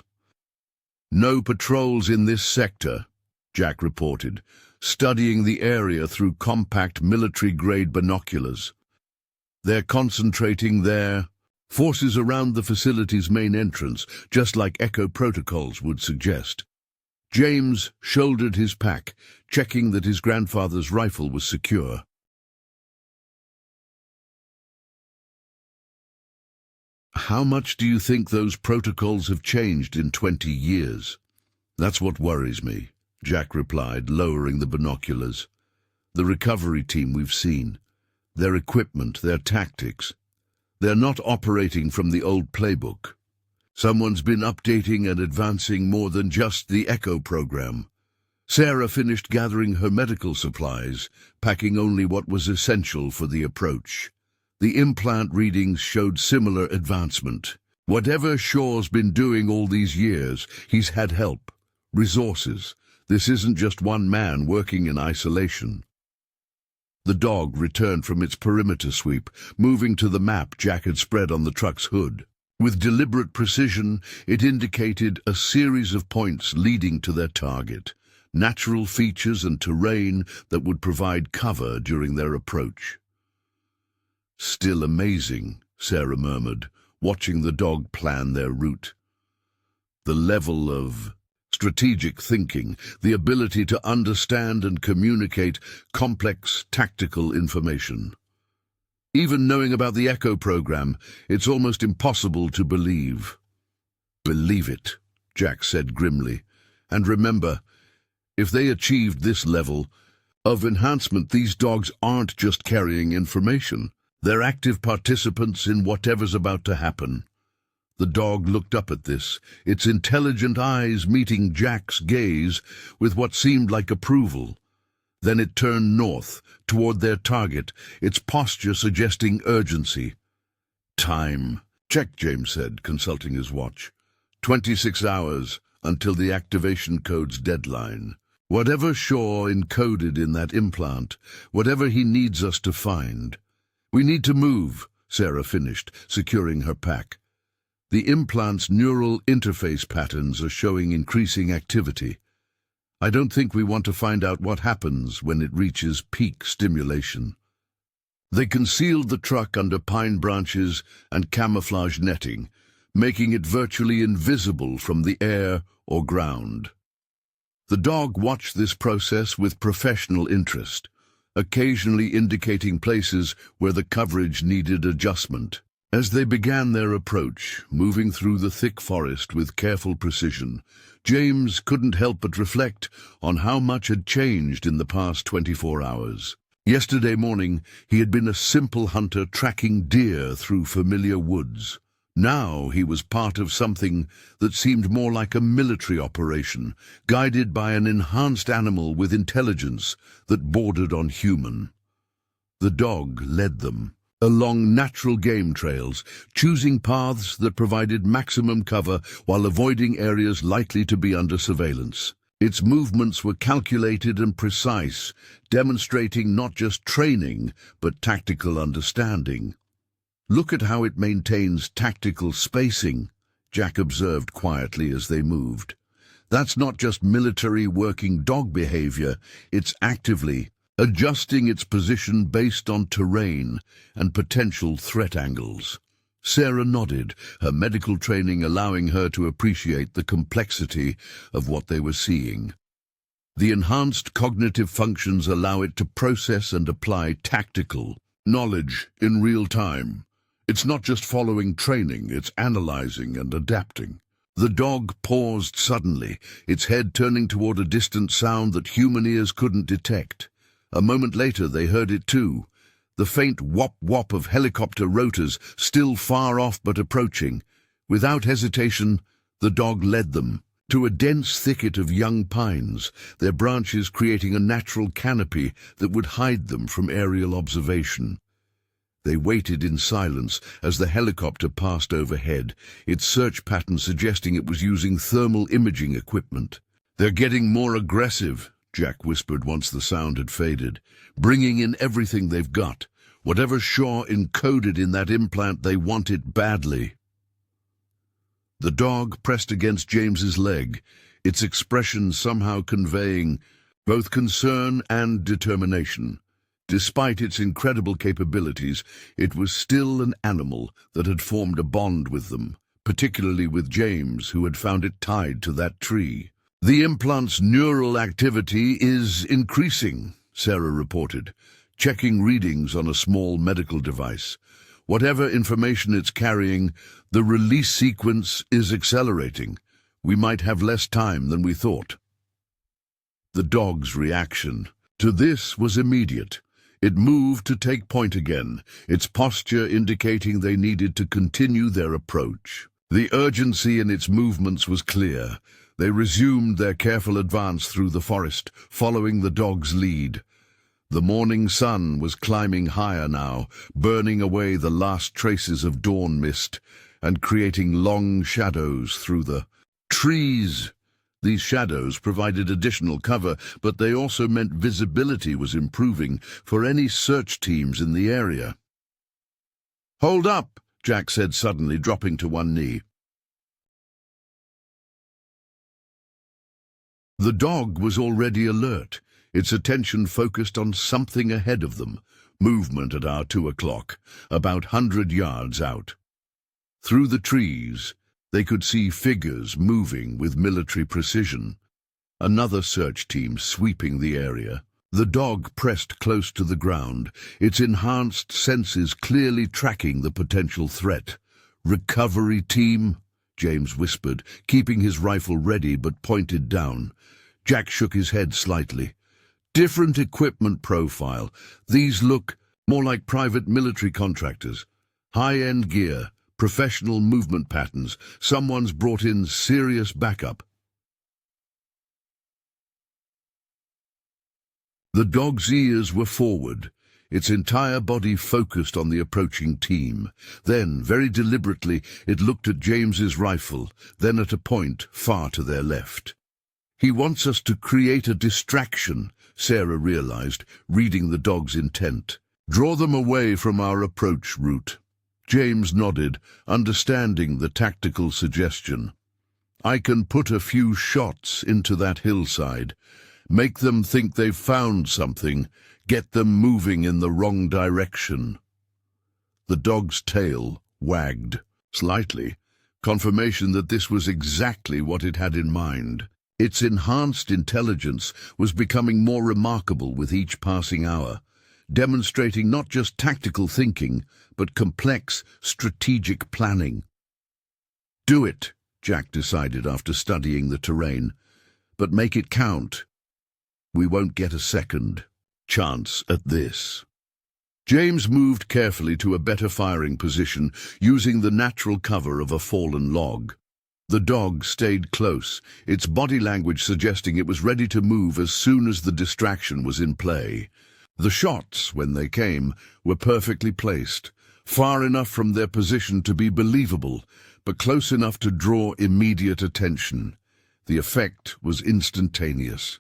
"No patrols in this sector," Jack reported, studying the area through compact military-grade binoculars. "They're concentrating their forces around the facility's main entrance, just like Echo protocols would suggest." James shouldered his pack, checking that his grandfather's rifle was secure. "How much do you think those protocols have changed in 20 years? That's what worries me," Jack replied, lowering the binoculars. "The recovery team we've seen, their equipment, their tactics, they're not operating from the old playbook. Someone's been updating and advancing more than just the Echo program." Sarah finished gathering her medical supplies, packing only what was essential for the approach. The implant readings showed similar advancement. Whatever Shaw's been doing all these years, he's had help, resources. This isn't just one man working in isolation. The dog returned from its perimeter sweep, moving to the map Jack had spread on the truck's hood. With deliberate precision, it indicated a series of points leading to their target, natural features and terrain that would provide cover during their approach. "Still amazing," Sarah murmured, watching the dog plan their route. "The level of strategic thinking, the ability to understand and communicate complex tactical information. Even knowing about the Echo program, it's almost impossible to believe." "Believe it," Jack said grimly. "And remember, if they achieved this level of enhancement, these dogs aren't just carrying information. They're active participants in whatever's about to happen." The dog looked up at this, its intelligent eyes meeting Jack's gaze with what seemed like approval. Then it turned north, toward their target, its posture suggesting urgency. "Time," "Check," James said, consulting his watch. 26 hours until the activation code's deadline. Whatever Shaw encoded in that implant, whatever he needs us to find. "We need to move," Sarah finished, securing her pack. "The implant's neural interface patterns are showing increasing activity. I don't think we want to find out what happens when it reaches peak stimulation." They concealed the truck under pine branches and camouflage netting, making it virtually invisible from the air or ground. The dog watched this process with professional interest, occasionally indicating places where the coverage needed adjustment. As they began their approach, moving through the thick forest with careful precision, James couldn't help but reflect on how much had changed in the past 24 hours. Yesterday morning, he had been a simple hunter tracking deer through familiar woods. Now he was part of something that seemed more like a military operation, guided by an enhanced animal with intelligence that bordered on human. The dog led them along natural game trails, choosing paths that provided maximum cover while avoiding areas likely to be under surveillance. Its movements were calculated and precise, demonstrating not just training, but tactical understanding. "Look at how it maintains tactical spacing," Jack observed quietly as they moved. "That's not just military working dog behavior, it's actively adjusting its position based on terrain and potential threat angles." Sarah nodded, her medical training allowing her to appreciate the complexity of what they were seeing. The enhanced cognitive functions allow it to process and apply tactical knowledge in real time. It's not just following training, it's analyzing and adapting. The dog paused suddenly, its head turning toward a distant sound that human ears couldn't detect. A moment later they heard it too, the faint whop-whop of helicopter rotors, still far off but approaching. Without hesitation, the dog led them to a dense thicket of young pines, their branches creating a natural canopy that would hide them from aerial observation. They waited in silence as the helicopter passed overhead, its search pattern suggesting it was using thermal imaging equipment. "They're getting more aggressive," Jack whispered once the sound had faded, "bringing in everything they've got. Whatever Shaw encoded in that implant, they want it badly." The dog pressed against James's leg, its expression somehow conveying both concern and determination. Despite its incredible capabilities, it was still an animal that had formed a bond with them, particularly with James, who had found it tied to that tree. "The implant's neural activity is increasing," Sarah reported, checking readings on a small medical device. "Whatever information it's carrying, the release sequence is accelerating. We might have less time than we thought." The dog's reaction to this was immediate. It moved to take point again, its posture indicating they needed to continue their approach. The urgency in its movements was clear. They resumed their careful advance through the forest, following the dog's lead. The morning sun was climbing higher now, burning away the last traces of dawn mist and creating long shadows through the trees. These shadows provided additional cover, but they also meant visibility was improving for any search teams in the area. "Hold up," Jack said suddenly, dropping to one knee. The dog was already alert, its attention focused on something ahead of them, movement at our 2 o'clock, about 100 yards out. Through the trees, they could see figures moving with military precision. Another search team sweeping the area. The dog pressed close to the ground, its enhanced senses clearly tracking the potential threat. "Recovery team," James whispered, keeping his rifle ready but pointed down. Jack shook his head slightly. "Different equipment profile. These look more like private military contractors. High-end gear, professional movement patterns. Someone's brought in serious backup." The dog's ears were forward, its entire body focused on the approaching team. Then, very deliberately, it looked at James's rifle, then at a point far to their left. "He wants us to create a distraction," Sarah realized, reading the dog's intent. "Draw them away from our approach route." James nodded, understanding the tactical suggestion. "I can put a few shots into that hillside. Make them think they've found something, get them moving in the wrong direction." The dog's tail wagged slightly, confirmation that this was exactly what it had in mind. Its enhanced intelligence was becoming more remarkable with each passing hour, demonstrating not just tactical thinking, but complex, strategic planning. "Do it," Jack decided after studying the terrain, "but make it count. We won't get a second chance at this." James moved carefully to a better firing position, using the natural cover of a fallen log. The dog stayed close, its body language suggesting it was ready to move as soon as the distraction was in play. The shots, when they came, were perfectly placed, far enough from their position to be believable, but close enough to draw immediate attention. The effect was instantaneous.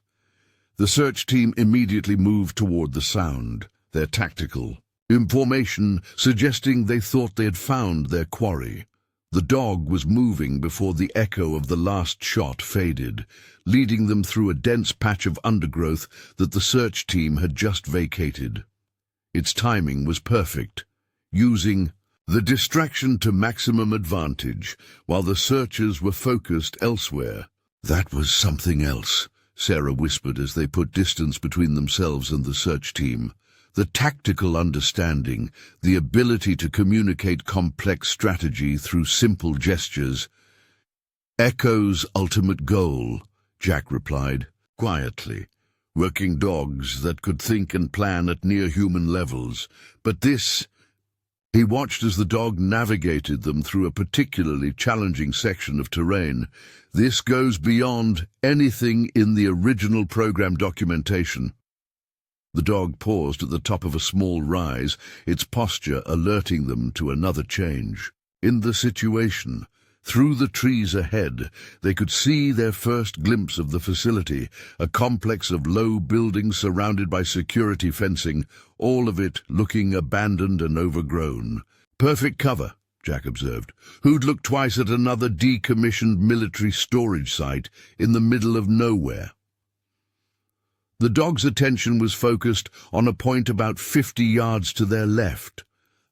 The search team immediately moved toward the sound, their tactical information suggesting they thought they had found their quarry. The dog was moving before the echo of the last shot faded, leading them through a dense patch of undergrowth that the search team had just vacated. Its timing was perfect, using the distraction to maximum advantage while the searchers were focused elsewhere. "That was something else," Sarah whispered as they put distance between themselves and the search team. The tactical understanding, the ability to communicate complex strategy through simple gestures. Echo's ultimate goal, Jack replied, quietly. Working dogs that could think and plan at near-human levels. But this... He watched as the dog navigated them through a particularly challenging section of terrain. This goes beyond anything in the original program documentation. The dog paused at the top of a small rise, its posture alerting them to another change. In the situation, through the trees ahead, they could see their first glimpse of the facility, a complex of low buildings surrounded by security fencing, all of it looking abandoned and overgrown. Perfect cover, Jack observed. Who'd look twice at another decommissioned military storage site in the middle of nowhere? The dog's attention was focused on a point about 50 yards to their left,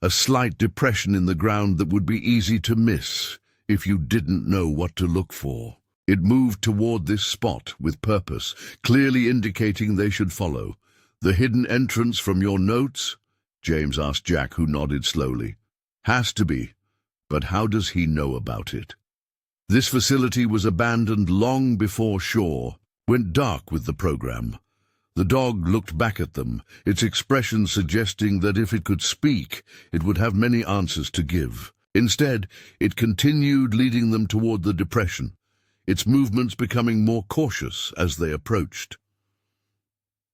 a slight depression in the ground that would be easy to miss if you didn't know what to look for. It moved toward this spot with purpose, clearly indicating they should follow. The hidden entrance from your notes? James asked Jack, who nodded slowly. Has to be, but how does he know about it? This facility was abandoned long before Shaw went dark with the program. The dog looked back at them, its expression suggesting that if it could speak, it would have many answers to give. Instead, it continued leading them toward the depression, its movements becoming more cautious as they approached.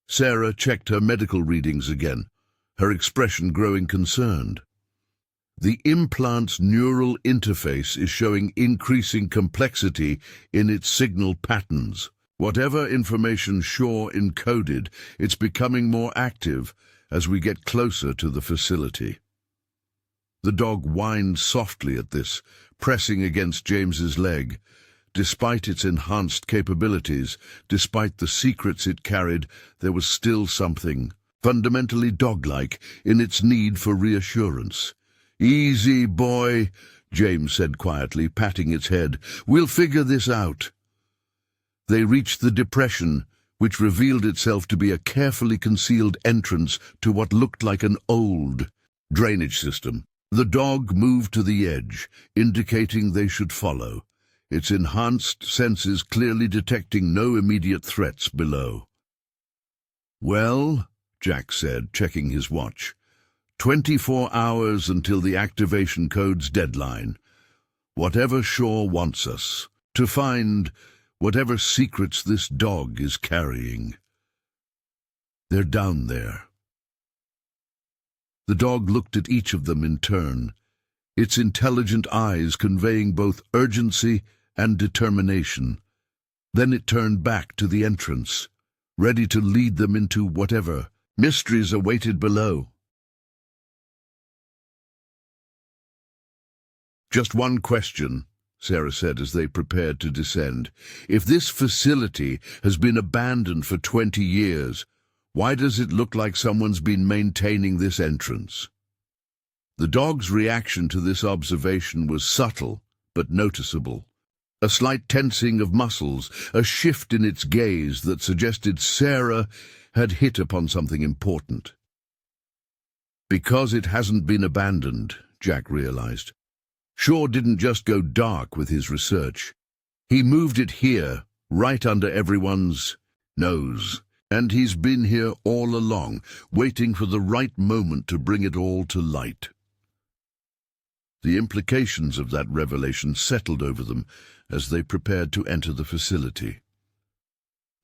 Sarah checked her medical readings again, her expression growing concerned. The implant's neural interface is showing increasing complexity in its signal patterns. Whatever information Shaw encoded, it's becoming more active as we get closer to the facility. The dog whined softly at this, pressing against James's leg. Despite its enhanced capabilities, despite the secrets it carried, there was still something fundamentally dog-like in its need for reassurance. "Easy, boy," James said quietly, patting its head. "We'll figure this out." They reached the depression, which revealed itself to be a carefully concealed entrance to what looked like an old drainage system. The dog moved to the edge, indicating they should follow, its enhanced senses clearly detecting no immediate threats below. "Well," Jack said, checking his watch, 24 hours until the activation code's deadline. Whatever Shaw wants us to find, whatever secrets this dog is carrying. They're down there. The dog looked at each of them in turn, its intelligent eyes conveying both urgency and determination. Then it turned back to the entrance, ready to lead them into whatever mysteries awaited below. "Just one question," Sarah said as they prepared to descend. "If this facility has been abandoned for 20 years, why does it look like someone's been maintaining this entrance?" The dog's reaction to this observation was subtle but noticeable. A slight tensing of muscles, a shift in its gaze that suggested Sarah had hit upon something important. Because it hasn't been abandoned, Jack realized. Shaw didn't just go dark with his research. He moved it here, right under everyone's nose. And he's been here all along, waiting for the right moment to bring it all to light. The implications of that revelation settled over them as they prepared to enter the facility.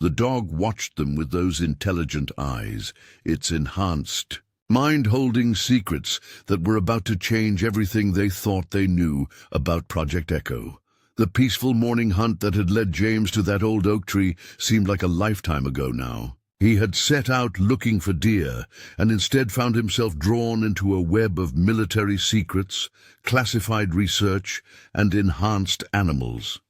The dog watched them with those intelligent eyes, its enhanced, mind-holding secrets that were about to change everything they thought they knew about Project Echo. The peaceful morning hunt that had led James to that old oak tree seemed like a lifetime ago now. He had set out looking for deer, and instead found himself drawn into a web of military secrets, classified research, and enhanced animals.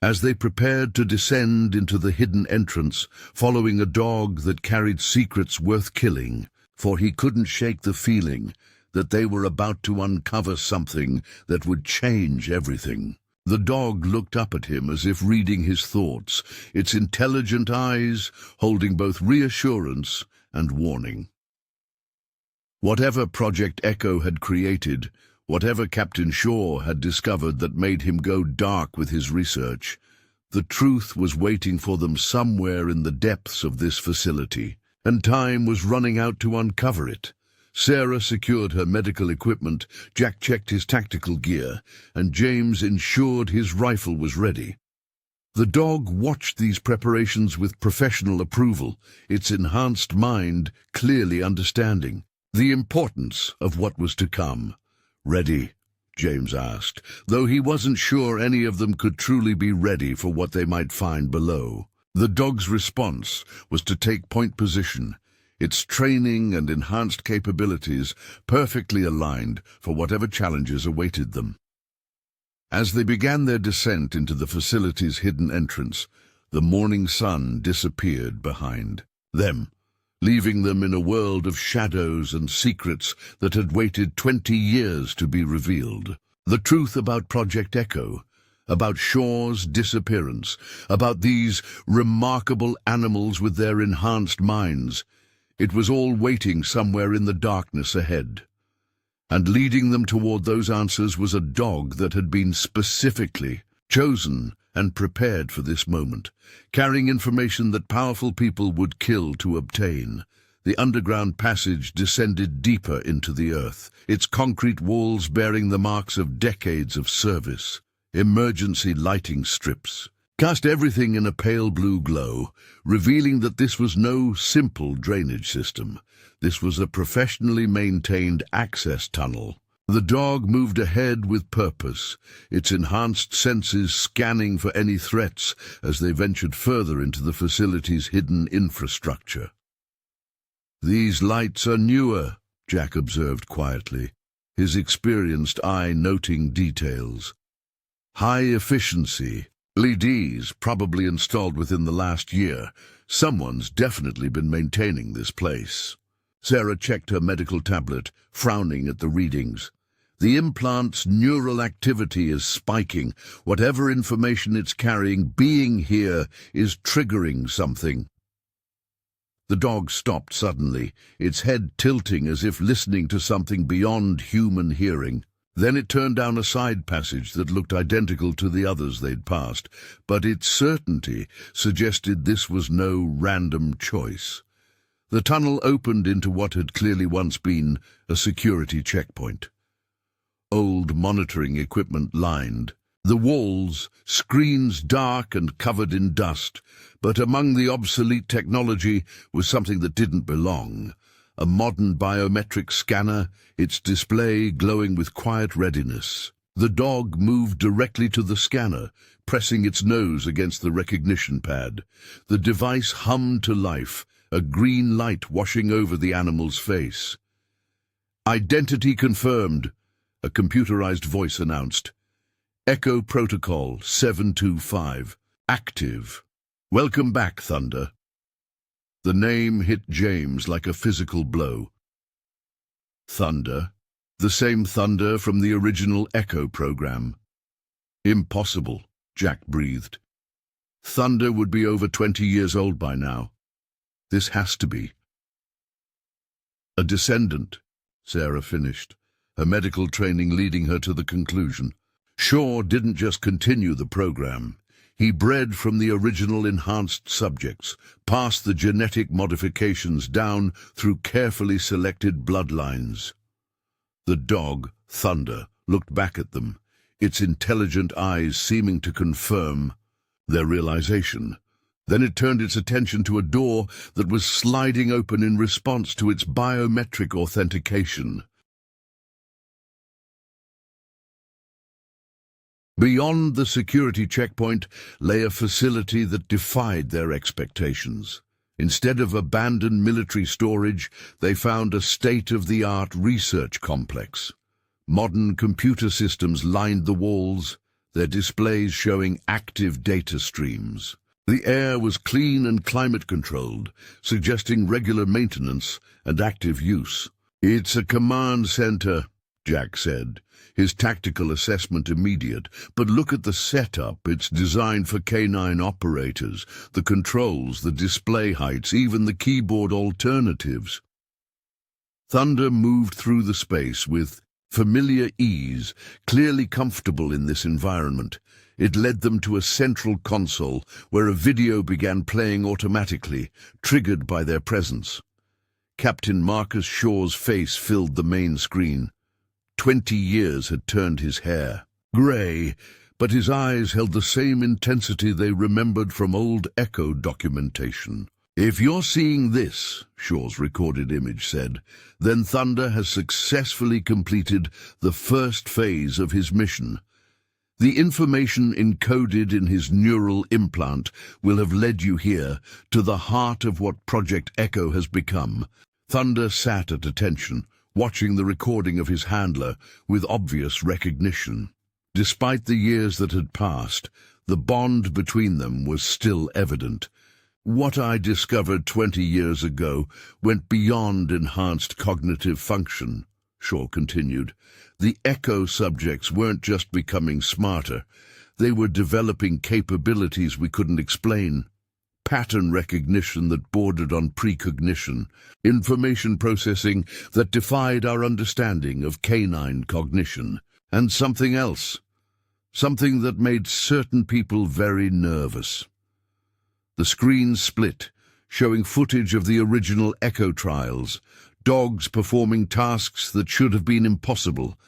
As they prepared to descend into the hidden entrance, following a dog that carried secrets worth killing, for he couldn't shake the feeling that they were about to uncover something that would change everything. The dog looked up at him as if reading his thoughts, its intelligent eyes holding both reassurance and warning. Whatever Project Echo had created, whatever Captain Shaw had discovered that made him go dark with his research, the truth was waiting for them somewhere in the depths of this facility, and time was running out to uncover it. Sarah secured her medical equipment, Jack checked his tactical gear, and James ensured his rifle was ready. The dog watched these preparations with professional approval, its enhanced mind clearly understanding the importance of what was to come. "Ready?" James asked, though he wasn't sure any of them could truly be ready for what they might find below. The dog's response was to take point position, its training and enhanced capabilities perfectly aligned for whatever challenges awaited them. As they began their descent into the facility's hidden entrance, the morning sun disappeared behind them, leaving them in a world of shadows and secrets that had waited 20 years to be revealed. The truth about Project Echo, about Shaw's disappearance, about these remarkable animals with their enhanced minds, it was all waiting somewhere in the darkness ahead. And leading them toward those answers was a dog that had been specifically chosen and prepared for this moment, carrying information that powerful people would kill to obtain. The underground passage descended deeper into the earth, its concrete walls bearing the marks of decades of service. Emergency lighting strips cast everything in a pale blue glow, revealing that this was no simple drainage system. This was a professionally maintained access tunnel. The dog moved ahead with purpose, its enhanced senses scanning for any threats as they ventured further into the facility's hidden infrastructure. "These lights are newer," Jack observed quietly, his experienced eye noting details. "High efficiency. LEDs probably installed within the last year. Someone's definitely been maintaining this place." Sarah checked her medical tablet, frowning at the readings. The implant's neural activity is spiking. Whatever information it's carrying, being here, is triggering something. The dog stopped suddenly, its head tilting as if listening to something beyond human hearing. Then it turned down a side passage that looked identical to the others they'd passed, but its certainty suggested this was no random choice. The tunnel opened into what had clearly once been a security checkpoint. Old monitoring equipment lined the walls, screens dark and covered in dust, but among the obsolete technology was something that didn't belong. A modern biometric scanner, its display glowing with quiet readiness. The dog moved directly to the scanner, pressing its nose against the recognition pad. The device hummed to life, a green light washing over the animal's face. "Identity confirmed," a computerized voice announced. "Echo Protocol 725, active. Welcome back, Thunder." The name hit James like a physical blow. Thunder? The same Thunder from the original Echo program. "Impossible," Jack breathed. "Thunder would be over 20 years old by now. This has to be." "A descendant," Sarah finished, her medical training leading her to the conclusion. Shaw didn't just continue the program. He bred from the original enhanced subjects, passed the genetic modifications down through carefully selected bloodlines. The dog, Thunder, looked back at them, its intelligent eyes seeming to confirm their realization. Then it turned its attention to a door that was sliding open in response to its biometric authentication. Beyond the security checkpoint lay a facility that defied their expectations. Instead of abandoned military storage, they found a state-of-the-art research complex. Modern computer systems lined the walls, their displays showing active data streams. The air was clean and climate-controlled, suggesting regular maintenance and active use. "It's a command center," Jack said, his tactical assessment immediate. "But look at the setup. It's designed for canine operators. The controls, the display heights, even the keyboard alternatives." Thunder moved through the space with familiar ease, clearly comfortable in this environment. It led them to a central console where a video began playing automatically, triggered by their presence. Captain Marcus Shaw's face filled the main screen. 20 years had turned his hair grey, but his eyes held the same intensity they remembered from old Echo documentation. "If you're seeing this," Shaw's recorded image said, "then Thunder has successfully completed the first phase of his mission. The information encoded in his neural implant will have led you here, to the heart of what Project Echo has become." Thunder sat at attention, watching the recording of his handler with obvious recognition. Despite the years that had passed, the bond between them was still evident. "What I discovered 20 years ago went beyond enhanced cognitive function," Shaw continued. "The Echo subjects weren't just becoming smarter. They were developing capabilities we couldn't explain. Pattern recognition that bordered on precognition, information processing that defied our understanding of canine cognition, and something else, something that made certain people very nervous." The screen split, showing footage of the original Echo trials, dogs performing tasks that should have been impossible,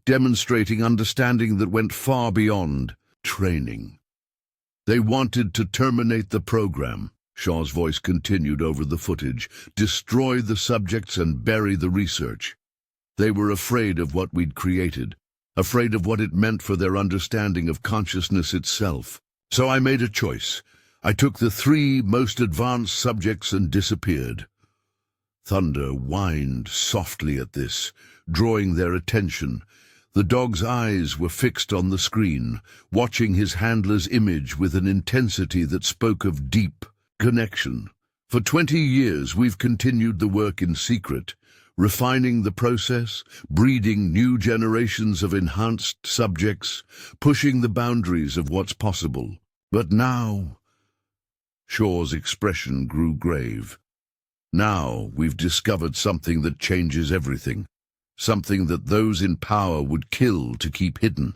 demonstrating understanding that went far beyond training. "They wanted to terminate the program," Shaw's voice continued over the footage, "destroy the subjects and bury the research. They were afraid of what we'd created, afraid of what it meant for their understanding of consciousness itself. So I made a choice. I took the 3 most advanced subjects and disappeared." Thunder whined softly at this, drawing their attention. The dog's eyes were fixed on the screen, watching his handler's image with an intensity that spoke of deep connection. "For 20 years we've continued the work in secret, refining the process, breeding new generations of enhanced subjects, pushing the boundaries of what's possible. But now—" Shaw's expression grew grave. "Now we've discovered something that changes everything. Something that those in power would kill to keep hidden."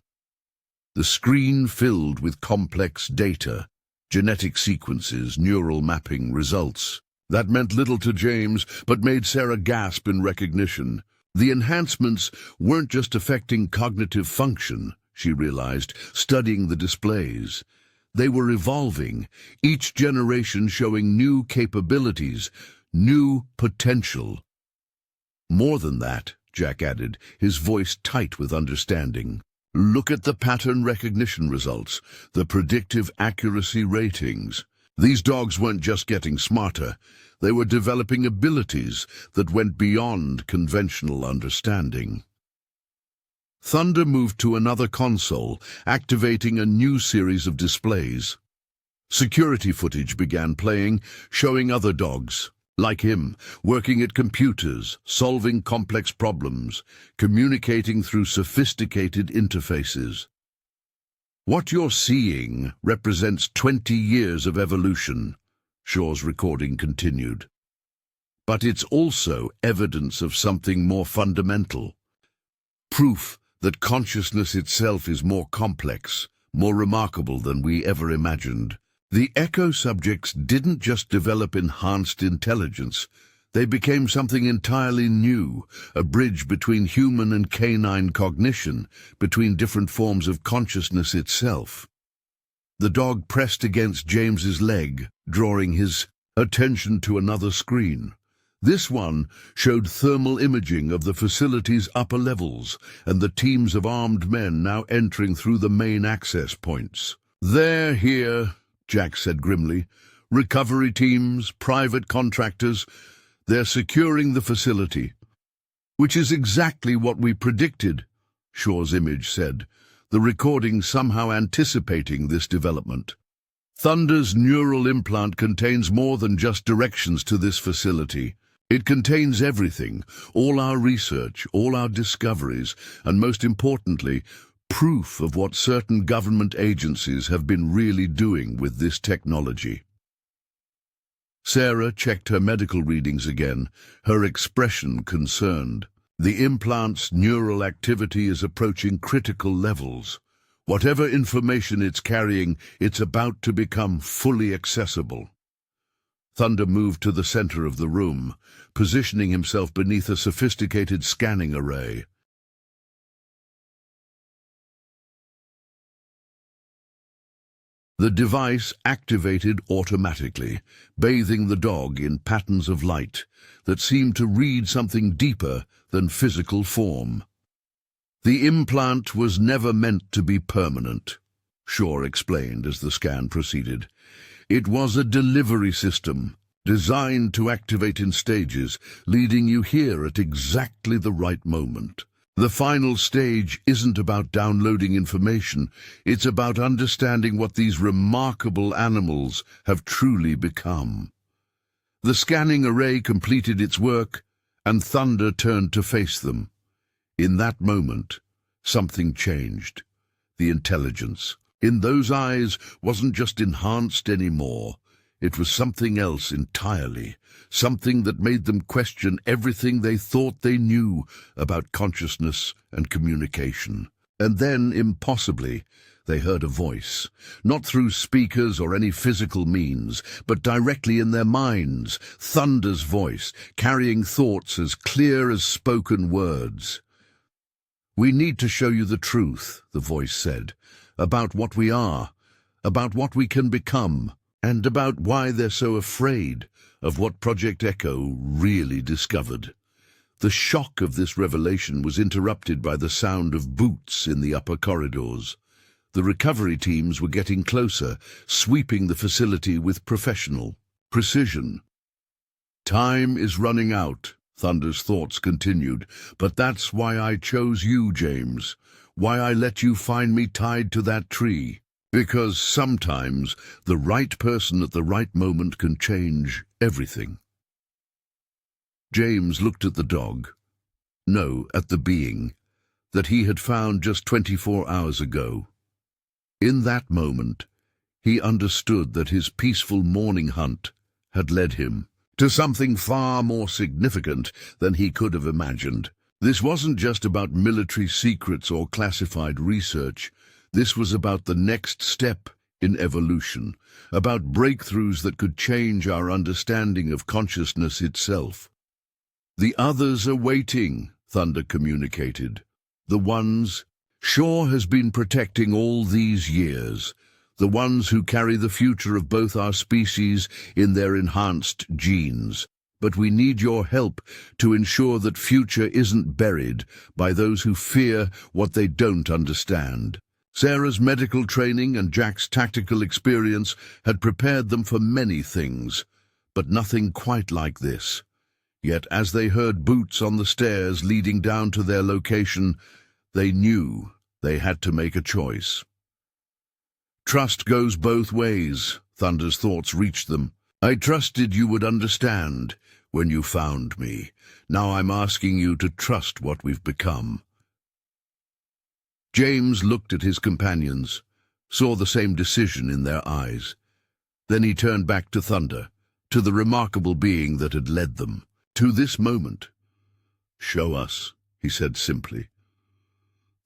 The screen filled with complex data, genetic sequences, neural mapping results. That meant little to James, but made Sarah gasp in recognition. The enhancements weren't just affecting cognitive function, she realized, studying the displays. They were evolving, each generation showing new capabilities, new potential. "More than that," Jack added, his voice tight with understanding. "Look at the pattern recognition results, the predictive accuracy ratings. These dogs weren't just getting smarter, they were developing abilities that went beyond conventional understanding." Thunder moved to another console, activating a new series of displays. Security footage began playing, showing other dogs, like him, working at computers, solving complex problems, communicating through sophisticated interfaces. "What you're seeing represents 20 years of evolution," Shaw's recording continued. "But it's also evidence of something more fundamental. Proof that consciousness itself is more complex, more remarkable than we ever imagined. The Echo subjects didn't just develop enhanced intelligence, they became something entirely new, a bridge between human and canine cognition, between different forms of consciousness itself." The dog pressed against James's leg, drawing his attention to another screen. This one showed thermal imaging of the facility's upper levels and the teams of armed men now entering through the main access points. "They're here," Jack said grimly. "Recovery teams, private contractors, they're securing the facility." "Which is exactly what we predicted," Shaw's image said, the recording somehow anticipating this development. "Thunder's neural implant contains more than just directions to this facility. It contains everything, all our research, all our discoveries, and most importantly, proof of what certain government agencies have been really doing with this technology." Sarah checked her medical readings again, her expression concerned. The implant's neural activity is approaching critical levels. Whatever information it's carrying, it's about to become fully accessible. Thunder moved to the center of the room, positioning himself beneath a sophisticated scanning array. The device activated automatically, bathing the dog in patterns of light that seemed to read something deeper than physical form. The implant was never meant to be permanent, Shaw explained as the scan proceeded. It was a delivery system, designed to activate in stages, leading you here at exactly the right moment. The final stage isn't about downloading information, it's about understanding what these remarkable animals have truly become. The scanning array completed its work, and Thunder turned to face them. In that moment, something changed. The intelligence in those eyes wasn't just enhanced anymore. It was something else entirely, something that made them question everything they thought they knew about consciousness and communication. And then, impossibly, they heard a voice, not through speakers or any physical means, but directly in their minds, Thunder's voice, carrying thoughts as clear as spoken words. "We need to show you the truth," the voice said, "about what we are, about what we can become, and about why they're so afraid of what Project Echo really discovered." The shock of this revelation was interrupted by the sound of boots in the upper corridors. The recovery teams were getting closer, sweeping the facility with professional precision. "Time is running out," Thunder's thoughts continued, "but that's why I chose you, James, why I let you find me tied to that tree. Because sometimes the right person at the right moment can change everything." James looked at the dog. No, at the being that he had found just 24 hours ago. In that moment, he understood that his peaceful morning hunt had led him to something far more significant than he could have imagined. This wasn't just about military secrets or classified research. This was about the next step in evolution, about breakthroughs that could change our understanding of consciousness itself. "The others are waiting," Thunder communicated. "The ones Shaw has been protecting all these years, the ones who carry the future of both our species in their enhanced genes. But we need your help to ensure that future isn't buried by those who fear what they don't understand." Sarah's medical training and Jack's tactical experience had prepared them for many things, but nothing quite like this. Yet as they heard boots on the stairs leading down to their location, they knew they had to make a choice. "Trust goes both ways," Thunder's thoughts reached them. "I trusted you would understand when you found me. Now I'm asking you to trust what we've become." James looked at his companions, saw the same decision in their eyes. Then he turned back to Thunder, to the remarkable being that had led them to this moment. "Show us," he said simply.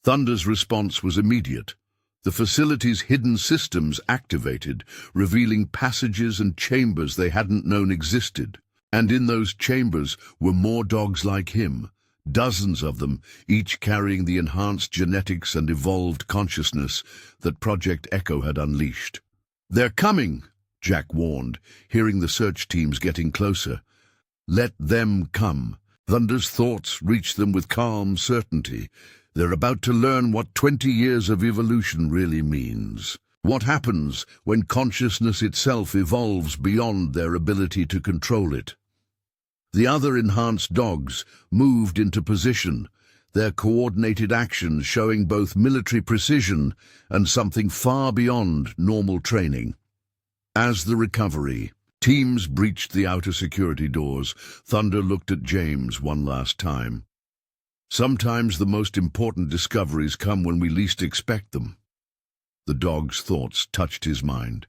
Thunder's response was immediate. The facility's hidden systems activated, revealing passages and chambers they hadn't known existed. And in those chambers were more dogs like him, dozens of them, each carrying the enhanced genetics and evolved consciousness that Project Echo had unleashed. "They're coming," Jack warned, hearing the search teams getting closer. "Let them come." Thunder's thoughts reached them with calm certainty. They're about to learn what 20 years of evolution really means. What happens when consciousness itself evolves beyond their ability to control it. The other enhanced dogs moved into position, their coordinated actions showing both military precision and something far beyond normal training. As the recovery teams breached the outer security doors, Thunder looked at James one last time. "Sometimes the most important discoveries come when we least expect them." The dog's thoughts touched his mind.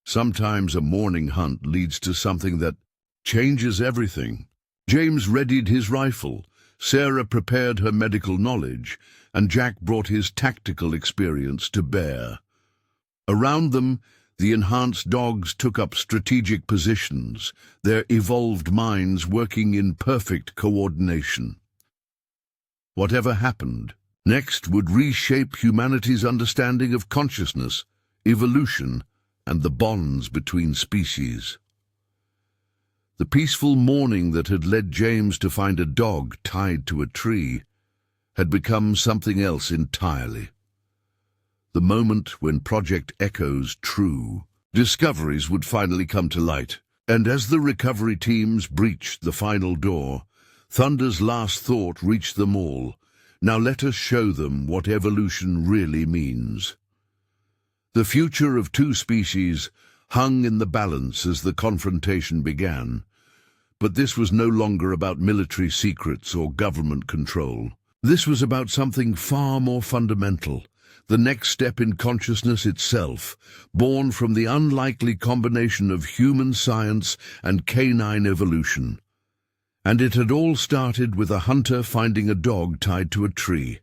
Sometimes a morning hunt leads to something that changes everything. James readied his rifle, Sarah prepared her medical knowledge, and Jack brought his tactical experience to bear. Around them, the enhanced dogs took up strategic positions, their evolved minds working in perfect coordination. Whatever happened next would reshape humanity's understanding of consciousness, evolution, and the bonds between species. The peaceful morning that had led James to find a dog tied to a tree had become something else entirely. The moment when Project Echo's true discoveries would finally come to light. And as the recovery teams breached the final door, Thunder's last thought reached them all. Now let us show them what evolution really means. The future of two species hung in the balance as the confrontation began. But this was no longer about military secrets or government control. This was about something far more fundamental, the next step in consciousness itself, born from the unlikely combination of human science and canine evolution. And it had all started with a hunter finding a dog tied to a tree,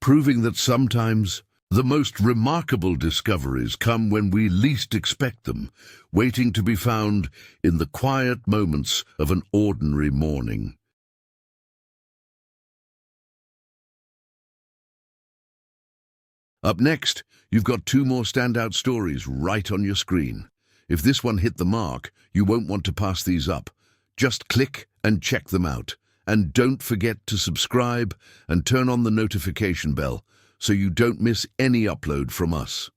proving that sometimes the most remarkable discoveries come when we least expect them, waiting to be found in the quiet moments of an ordinary morning. Up next, you've got two more standout stories right on your screen. If this one hit the mark, you won't want to pass these up. Just click and check them out. And don't forget to subscribe and turn on the notification bell so you don't miss any upload from us.